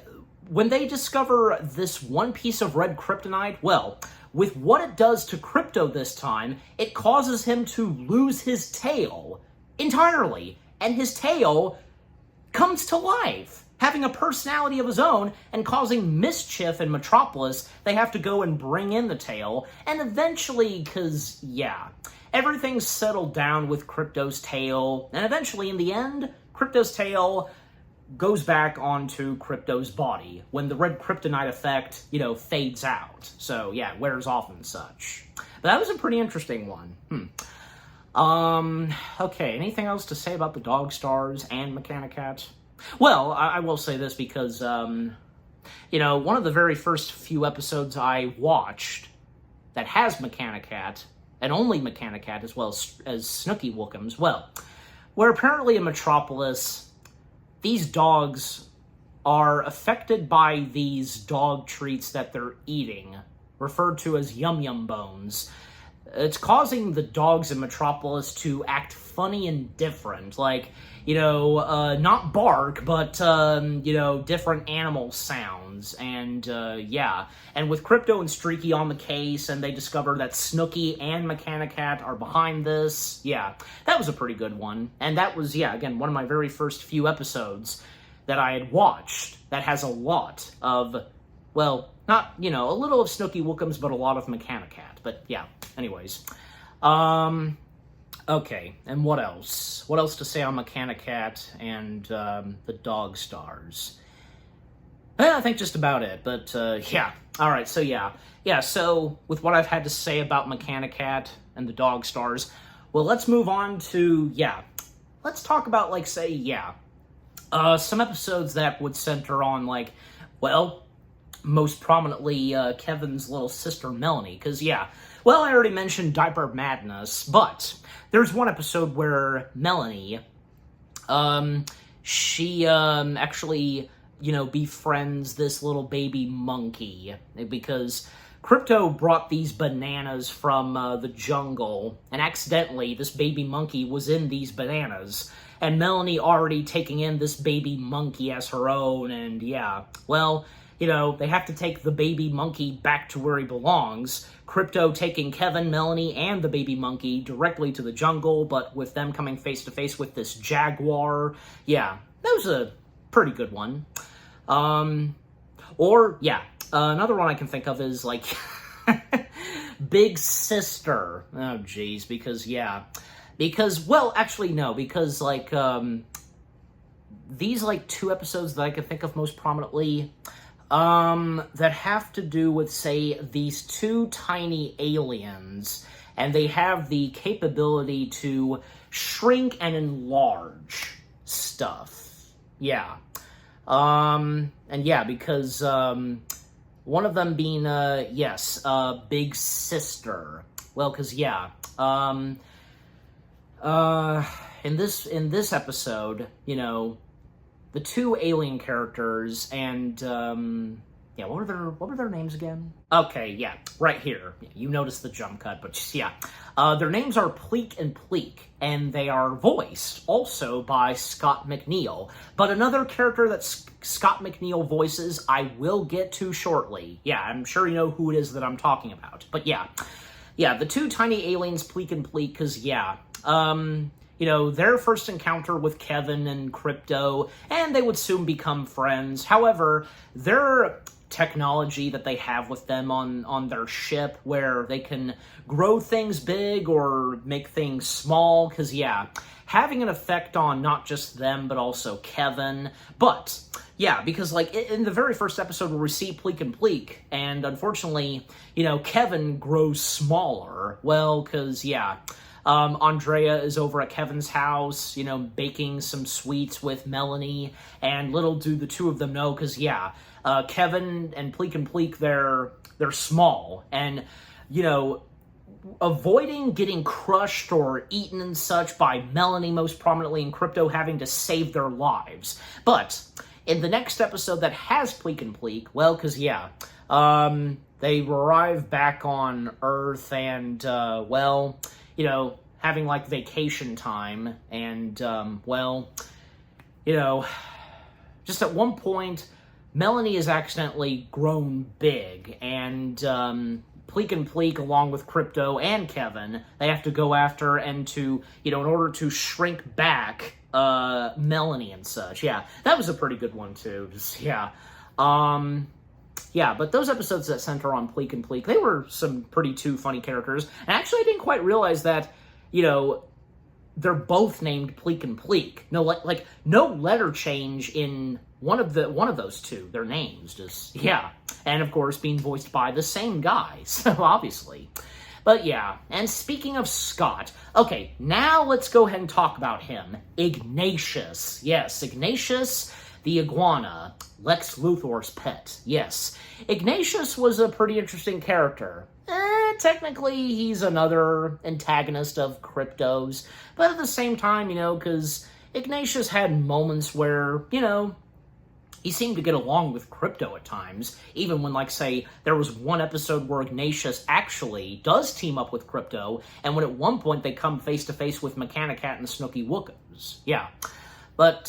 when they discover this one piece of red kryptonite, well, with what it does to Krypto this time, it causes him to lose his tail entirely, and his tail comes to life, having a personality of his own and causing mischief in Metropolis. They have to go and bring in the tail, and eventually, because, yeah, everything's settled down with Krypto's tail, and eventually, in the end, Krypto's tail goes back onto Krypto's body when the red kryptonite effect, fades out. So, yeah, it wears off and such. But that was a pretty interesting one. Okay, anything else to say about the Dog Stars and Mechanicat? Well, I will say this because, one of the very first few episodes I watched that has Mechanicat, and only Mechanicat as well as Snooky Wookums, well, where apparently in Metropolis, these dogs are affected by these dog treats that they're eating, referred to as yum-yum bones. It's causing the dogs in Metropolis to act funny and different, not bark, but, different animal sounds, and, yeah. And with Krypto and Streaky on the case, and they discover that Snooky and Mechanicat are behind this, yeah, that was a pretty good one. And that was, yeah, again, one of my very first few episodes that I had watched that has a lot of, well, not, a little of Snooky Wookums, but a lot of Mechanicat. But, yeah, anyways. Okay, and what else? What else to say on Mechanicat and the Dog Stars? I think just about it, but yeah. Alright, so yeah. Yeah, so with what I've had to say about Mechanicat and the Dog Stars, well, let's move on to, yeah. Let's talk about, some episodes that would center on, well, most prominently Kevin's little sister Melanie, because, yeah, well, I already mentioned Diaper Madness, but there's one episode where Melanie, she actually, befriends this little baby monkey, because Krypto brought these bananas from the jungle, and accidentally this baby monkey was in these bananas, and Melanie already taking in this baby monkey as her own, and yeah, well, they have to take the baby monkey back to where he belongs. Krypto taking Kevin, Melanie, and the baby monkey directly to the jungle, but with them coming face to face with this jaguar. Yeah, that was a pretty good one. Another one I can think of is, like, Big Sister. Oh, geez, because, these, like, two episodes that I can think of most prominently, that have to do with, say, these two tiny aliens, and they have the capability to shrink and enlarge stuff. Yeah. Because, one of them being, Big Sister. Well, because, in this episode, the two alien characters and, what were their names again? Okay, yeah, right here. You noticed the jump cut, but their names are Pleek and Pleek, and they are voiced also by Scott McNeil. But another character that Scott McNeil voices, I will get to shortly. Yeah, I'm sure you know who it is that I'm talking about. But the two tiny aliens, Pleek and Pleek, because, their first encounter with Kevin and Krypto, and they would soon become friends. However, their technology that they have with them on their ship, where they can grow things big or make things small, because, having an effect on not just them, but also Kevin. But, because, like, in the very first episode where we see Pleek and Pleek, and unfortunately, Kevin grows smaller, well, because, Andrea is over at Kevin's house, baking some sweets with Melanie, and little do the two of them know, because, Kevin and Pleek, they're small, and, avoiding getting crushed or eaten and such by Melanie most prominently, and Krypto having to save their lives. But in the next episode that has Pleek and Pleek, well, because, they arrive back on Earth and, having, like, vacation time, and, just at one point, Melanie is accidentally grown big, and, Pleek and Pleek, along with Krypto and Kevin, they have to go after and to, in order to shrink back, Melanie and such. Yeah, that was a pretty good one, too. But those episodes that center on Pleek and Pleek, they were some pretty two funny characters. And actually, I didn't quite realize that, they're both named Pleek and Pleek. No, no letter change in one of those two. Their names, and of course being voiced by the same guy. So obviously, but And speaking of Scott, okay, now let's go ahead and talk about him. Ignatius, yes, Ignatius the iguana, Lex Luthor's pet. Yes, Ignatius was a pretty interesting character. Technically, he's another antagonist of Krypto's, but at the same time, because Ignatius had moments where, he seemed to get along with Krypto at times, even when, like, say, there was one episode where Ignatius actually does team up with Krypto, and when at one point they come face-to-face with Mechanicat and the Snooky Wookos. But,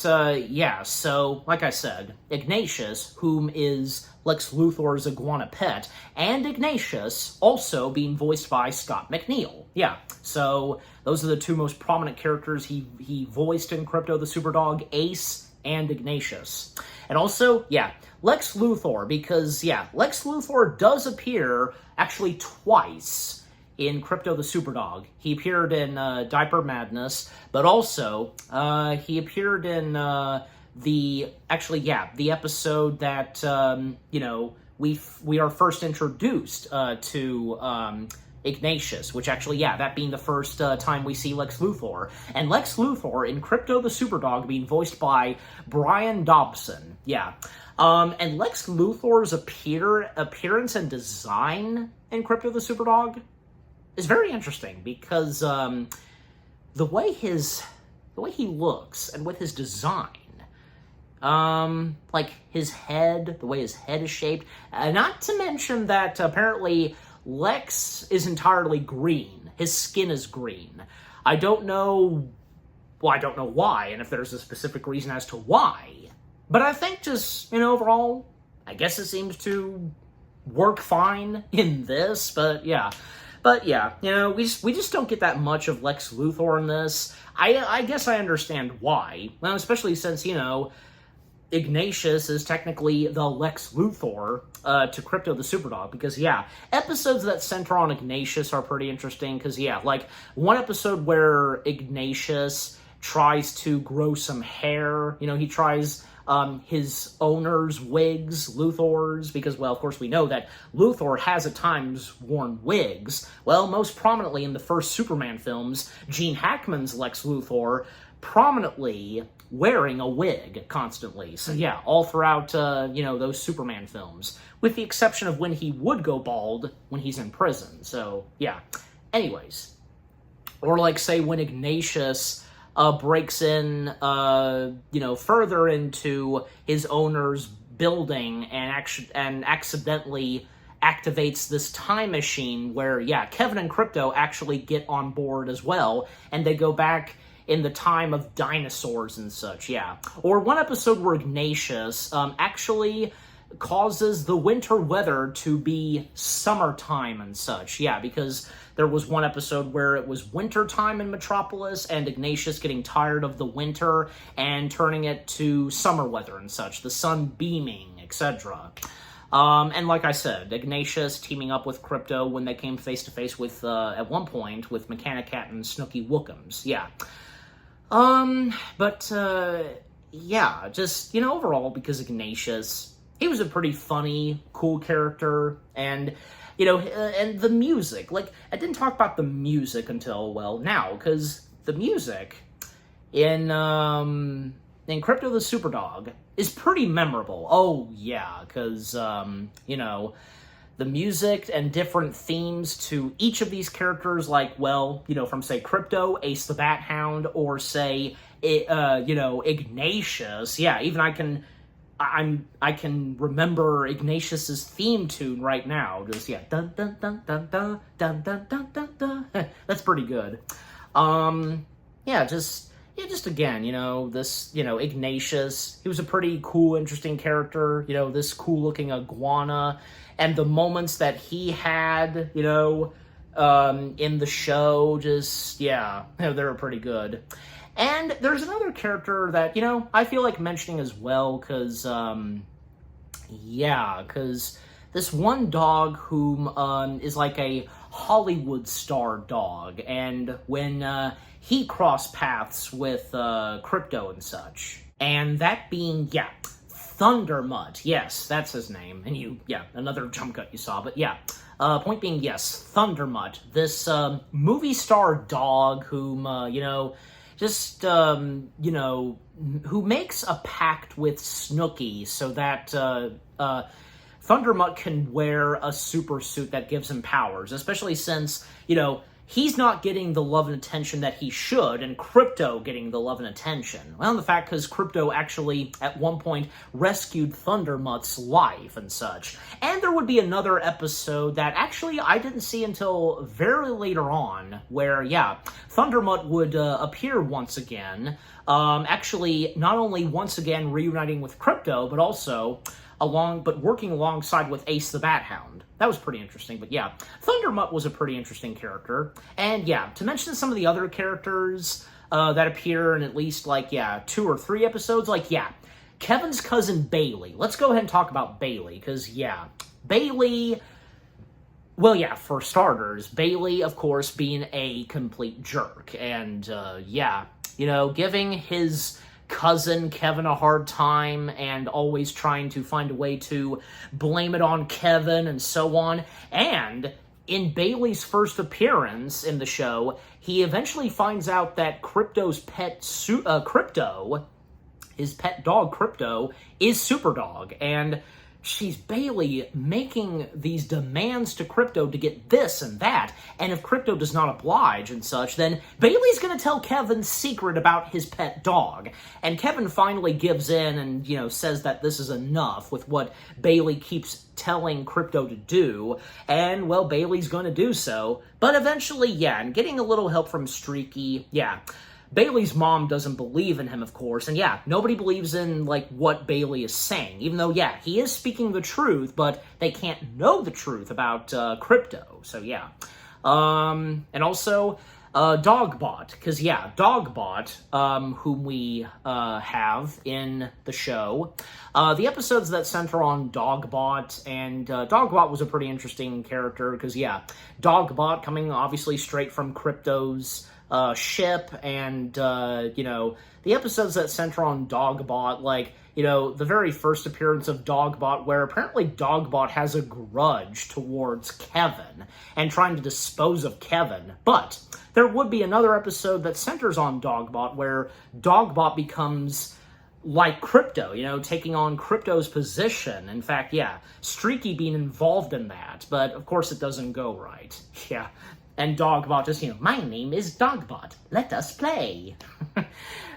so, like I said, Ignatius, whom is Lex Luthor's iguana pet, and Ignatius also being voiced by Scott McNeil. So those are the two most prominent characters he voiced in Krypto the Superdog, Ace and Ignatius. And also, Lex Luthor, because, Lex Luthor does appear actually twice in Krypto the Superdog. He appeared in Diaper Madness, but also he appeared in the episode that we are first introduced to Ignatius, which actually, that being the first time we see Lex Luthor. And Lex Luthor in Krypto the Superdog being voiced by Brian Dobson. And Lex Luthor's appearance and design in Krypto the Superdog is very interesting, because the way he looks and with his design, like his head, the way his head is shaped, not to mention that apparently Lex is entirely green. His skin is green. I don't know why, and if there's a specific reason as to why, but I think just, overall, I guess it seems to work fine in this, but yeah. But yeah, you know, we just don't get that much of Lex Luthor in this. I guess I understand why. Well, especially since, you know, Ignatius is technically the Lex Luthor to Krypto the Superdog, because, yeah, episodes that center on Ignatius are pretty interesting, because, yeah, like, one episode where Ignatius tries to grow some hair, you know, he tries his owner's wigs, Luthor's, because, well, of course we know that Luthor has at times worn wigs. Well, most prominently in the first Superman films, Gene Hackman's Lex Luthor prominently wearing a wig constantly. So yeah, all throughout, you know, those Superman films, with the exception of when he would go bald when he's in prison. So yeah, anyways. Or like, say, when Ignatius breaks in, you know, further into his owner's building and accidentally activates this time machine where, yeah, Kevin and Krypto actually get on board as well, and they go back in the time of dinosaurs and such, yeah. Or one episode where Ignatius actually causes the winter weather to be summertime and such, yeah, because there was one episode where it was wintertime in Metropolis, and Ignatius getting tired of the winter and turning it to summer weather and such, the sun beaming, etc. And like I said, Ignatius teaming up with Krypto when they came face-to-face with, at one point, with Mechanicat and Snooky Wookums, yeah. Yeah, just, you know, overall, because Ignatius, he was a pretty funny, cool character, and, you know, and the music, like, I didn't talk about the music until, well, now, because the music in Krypto the Superdog is pretty memorable. Oh, yeah, because, you know, the music and different themes to each of these characters, like, well, you know, from, say, Krypto, Ace the Bat Hound, or, say, you know, Ignatius, yeah, even I can remember Ignatius's theme tune right now. Just, yeah, dun dun dun dun dun dun dun dun dun dun. That's pretty good. Just again, you know, this, you know, Ignatius, he was a pretty cool, interesting character, you know, this cool-looking iguana, and the moments that he had, you know, in the show, just, yeah, you know, they were pretty good. And there's another character that, you know, I feel like mentioning as well, because, yeah, because this one dog whom is like a Hollywood star dog, and when he crossed paths with Krypto and such, and that being, yeah, Thundermutt, yes, that's his name, and you, yeah, another jump cut you saw, but yeah, point being, yes, Thundermutt, this movie star dog whom, you know, just, you know, who makes a pact with Snooky so that Thundermutt can wear a super suit that gives him powers, especially since, you know, he's not getting the love and attention that he should, and Krypto getting the love and attention. Well, the fact because Krypto actually, at one point, rescued Thundermutt's life and such. And there would be another episode that actually I didn't see until very later on, where, yeah, Thundermutt would appear once again, actually not only once again reuniting with Krypto, but also working alongside with Ace the Bat Hound. That was pretty interesting, but yeah, Thundermutt was a pretty interesting character. And yeah, to mention some of the other characters that appear in at least, like, yeah, 2 or 3 episodes, like, yeah, Kevin's cousin Bailey. Let's go ahead and talk about Bailey, because, yeah, Bailey, well, yeah, for starters, Bailey, of course, being a complete jerk, and, yeah, you know, giving his cousin Kevin a hard time and always trying to find a way to blame it on Kevin and so on. And in Bailey's first appearance in the show, he eventually finds out that Krypto's pet Krypto, his pet dog Krypto, is Superdog, and she's Bailey making these demands to Krypto to get this and that, and if Krypto does not oblige and such, then Bailey's gonna tell Kevin's secret about his pet dog. And Kevin finally gives in and, you know, says that this is enough with what Bailey keeps telling Krypto to do, and, well, Bailey's gonna do so. But eventually, yeah, and getting a little help from Streaky, yeah, Bailey's mom doesn't believe in him, of course, and yeah, nobody believes in, like, what Bailey is saying, even though, yeah, he is speaking the truth, but they can't know the truth about Krypto, so yeah. And also, Dogbot, because yeah, Dogbot, whom we have in the show, the episodes that center on Dogbot, and Dogbot was a pretty interesting character, because yeah, Dogbot coming obviously straight from Krypto's ship, and, you know, the episodes that center on Dogbot, like, you know, the very first appearance of Dogbot, where apparently Dogbot has a grudge towards Kevin, and trying to dispose of Kevin, but there would be another episode that centers on Dogbot, where Dogbot becomes like Krypto, you know, taking on Krypto's position. In fact, yeah, Streaky being involved in that, but of course it doesn't go right. Yeah. And Dogbot just, you know, my name is Dogbot, let us play.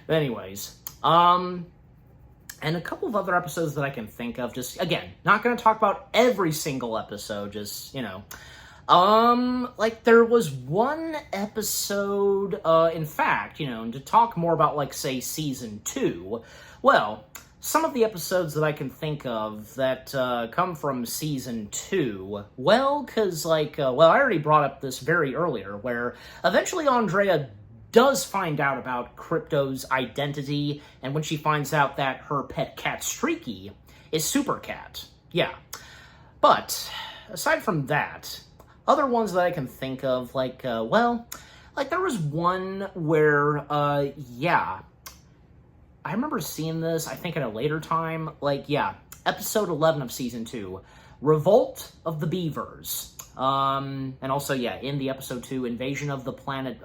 Anyways, and a couple of other episodes that I can think of, just, again, not going to talk about every single episode, just, you know. Like, there was one episode, in fact, you know, to talk more about, like, say, Season 2, well, some of the episodes that I can think of that come from Season 2, well, because, like, well, I already brought up this very earlier, where eventually Andrea does find out about Krypto's identity, and when she finds out that her pet cat, Streaky, is Super Cat. Yeah. But, aside from that, other ones that I can think of, like, well, like, there was one where, yeah, I remember seeing this, I think at a later time, like, yeah, episode 11 of Season 2, Revolt of the Beavers. And also, yeah, in the episode 2, Invasion of the Planet,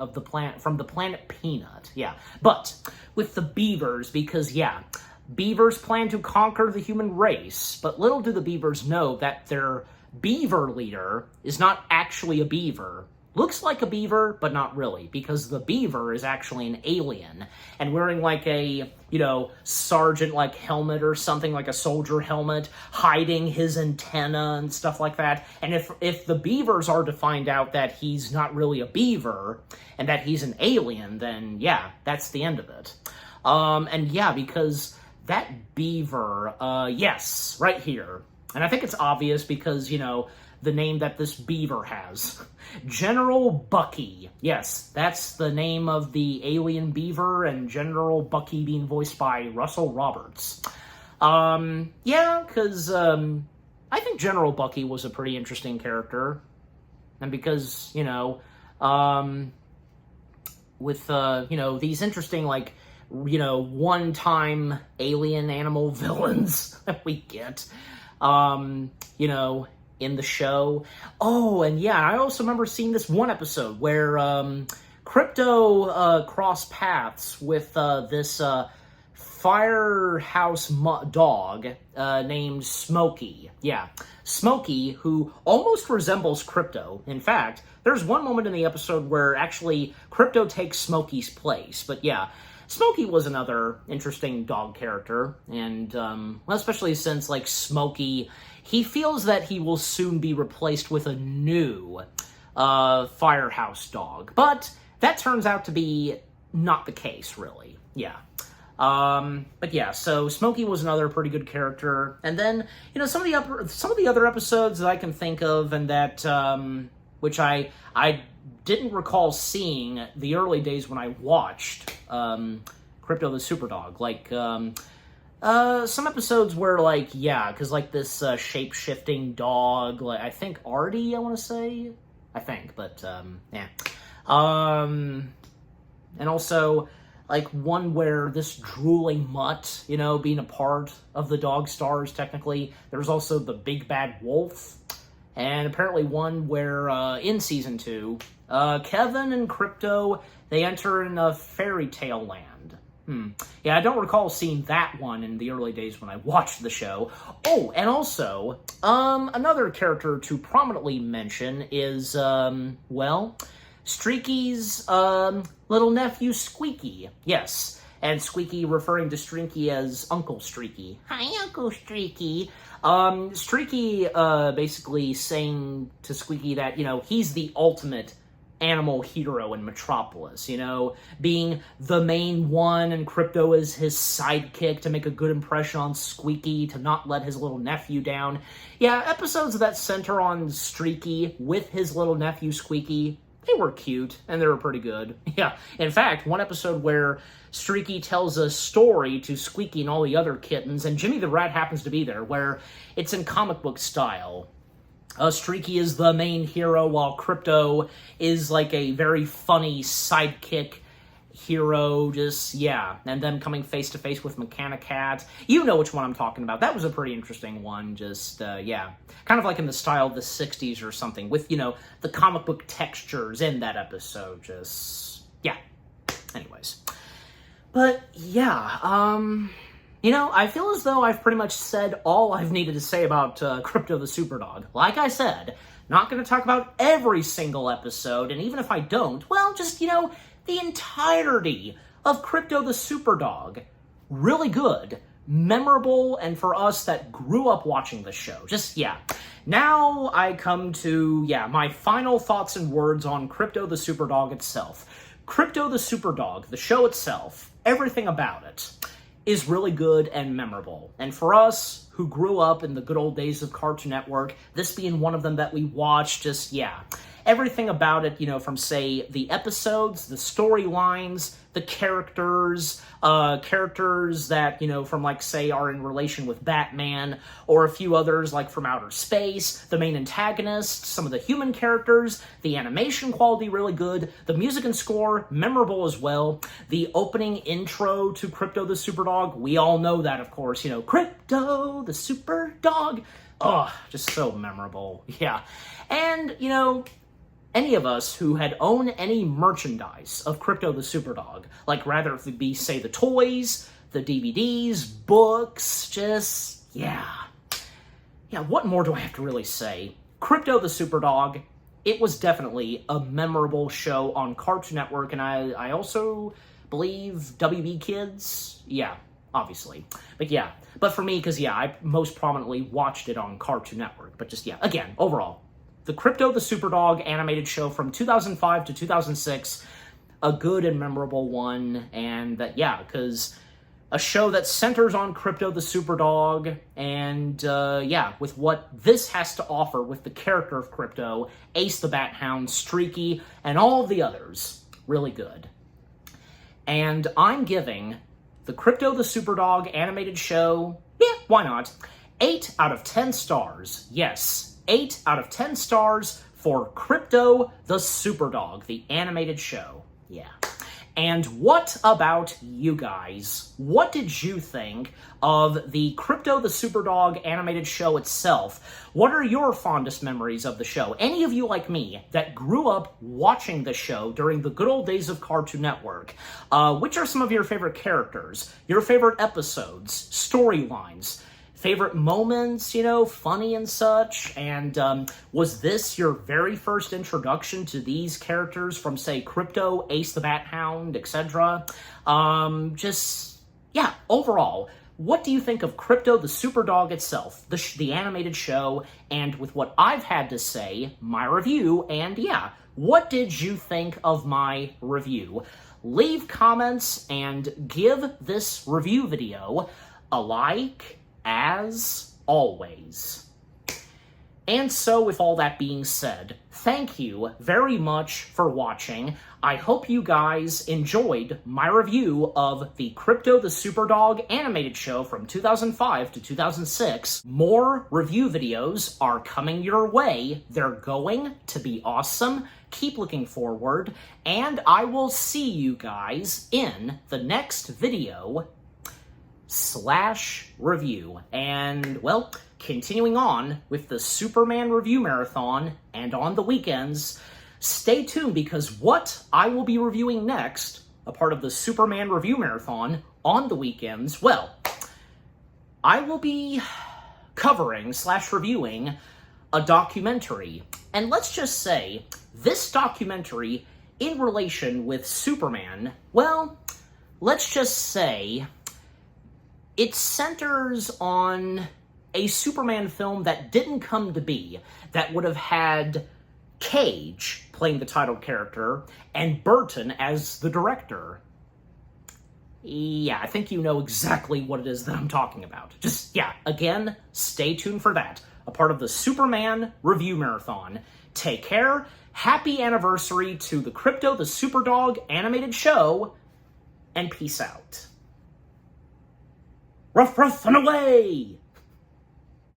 from the planet Peanut, yeah. But, with the Beavers, because, yeah, Beavers plan to conquer the human race, but little do the Beavers know that their beaver leader is not actually a beaver. Looks like a beaver, but not really, because the beaver is actually an alien, and wearing, like, a, you know, sergeant-like helmet or something, like a soldier helmet, hiding his antenna and stuff like that. And if the beavers are to find out that he's not really a beaver, and that he's an alien, then, yeah, that's the end of it. And yeah, because that beaver, yes, right here, and I think it's obvious because, you know, the name that this beaver has. General Bucky. Yes, that's the name of the alien beaver, and General Bucky being voiced by Russell Roberts. Yeah, because, I think General Bucky was a pretty interesting character. And because, you know, with, you know, these interesting, like, you know, one-time alien animal villains that we get, you know, in the show. Oh, and yeah, I also remember seeing this one episode where Krypto crossed paths with this firehouse dog named Smokey. Yeah, Smokey, who almost resembles Krypto. In fact, there's one moment in the episode where actually Krypto takes Smokey's place. But yeah, Smokey was another interesting dog character, and well, especially since, like, Smokey, he feels that he will soon be replaced with a new firehouse dog, but that turns out to be not the case, really. Yeah. But yeah, so Smokey was another pretty good character, and then, you know, some of the other episodes that I can think of, and that which I didn't recall seeing the early days when I watched Krypto the Superdog, like some episodes where, like, yeah, because, like, this shape-shifting dog, like, I think Artie, I want to say, I think, but yeah, and also, like, one where this drooling mutt, you know, being a part of the Dog Stars, technically. There's also the Big Bad Wolf, and apparently one where, in Season 2, Kevin and Krypto, they enter in a fairy tale land. Yeah, I don't recall seeing that one in the early days when I watched the show. Oh, and also, another character to prominently mention is, well, Streaky's, little nephew, Squeaky. Yes, and Squeaky referring to Streaky as Uncle Streaky. Hi, Uncle Streaky. Streaky, basically saying to Squeaky that, you know, he's the ultimate animal hero in Metropolis, you know, being the main one and Krypto is his sidekick to make a good impression on Squeaky, to not let his little nephew down. Yeah, episodes that center on Streaky with his little nephew Squeaky, they were cute, and they were pretty good. Yeah, in fact, one episode where Streaky tells a story to Squeaky and all the other kittens, and Jimmy the Rat happens to be there, where it's in comic book style. Streaky is the main hero, while Krypto is like a very funny sidekick hero, just, yeah, and them coming face-to-face with Mechanicat. You know which one I'm talking about. That was a pretty interesting one, just, yeah. Kind of like in the style of the 60s or something, with, you know, the comic book textures in that episode, just, yeah. Anyways. But, yeah, you know, I feel as though I've pretty much said all I've needed to say about Krypto the Superdog. Like I said, not going to talk about every single episode, and even if I don't, well, just, you know, the entirety of Krypto the Superdog. Really good, memorable, and for us that grew up watching the show. Just, yeah. Now I come to, yeah, my final thoughts and words on Krypto the Superdog itself. Krypto the Superdog, the show itself, everything about it, is really good and memorable. And for us, who grew up in the good old days of Cartoon Network, this being one of them that we watched, just, yeah. Everything about it, you know, from, say, the episodes, the storylines, the characters that, you know, from, like, say, are in relation with Batman, or a few others, like, from outer space, the main antagonist, some of the human characters, the animation quality really good, the music and score, memorable as well, the opening intro to Krypto the Superdog, we all know that, of course, you know, Krypto the Superdog, oh, just so memorable, yeah, and, you know, any of us who had owned any merchandise of Krypto the Superdog, like rather it be, say, the toys, the DVDs, books, just, yeah. Yeah, what more do I have to really say? Krypto the Superdog, it was definitely a memorable show on Cartoon Network, and I also believe WB Kids, yeah, obviously. But yeah, but for me, because yeah, I most prominently watched it on Cartoon Network, but just, yeah, again, overall, the Krypto the Superdog animated show from 2005 to 2006, a good and memorable one, and that, yeah, because a show that centers on Krypto the Superdog, and, yeah, with what this has to offer with the character of Krypto, Ace the Bat Hound, Streaky, and all of the others, really good. And I'm giving the Krypto the Superdog animated show, yeah, why not, 8 out of 10 stars, yes. 8 out of 10 stars for Krypto the Superdog, the animated show. Yeah. And what about you guys? What did you think of the Krypto the Superdog animated show itself? What are your fondest memories of the show? Any of you like me that grew up watching the show during the good old days of Cartoon Network? Which are some of your favorite characters? Your favorite episodes? Storylines? Favorite moments, you know, funny and such, and was this your very first introduction to these characters from, say, Krypto, Ace the Bat Hound, etc.? Just, yeah, overall, what do you think of Krypto the Superdog itself, the animated show, and with what I've had to say, my review, and yeah, what did you think of my review? Leave comments and give this review video a like, as always. And so, with all that being said, thank you very much for watching. I hope you guys enjoyed my review of the Krypto the Superdog animated show from 2005 to 2006. More review videos are coming your way. They're going to be awesome. Keep looking forward, and I will see you guys in the next video / review. And, well, continuing on with the Superman review marathon and on the weekends, stay tuned because what I will be reviewing next, a part of the Superman review marathon on the weekends, well, I will be covering / reviewing a documentary. And let's just say, this documentary in relation with Superman, well, let's just say it centers on a Superman film that didn't come to be, that would have had Cage playing the title character, and Burton as the director. Yeah, I think you know exactly what it is that I'm talking about. Just, yeah, again, stay tuned for that. A part of the Superman Review Marathon. Take care. Happy anniversary to the Krypto the Superdog animated show. And peace out. Ruff, ruff, and away!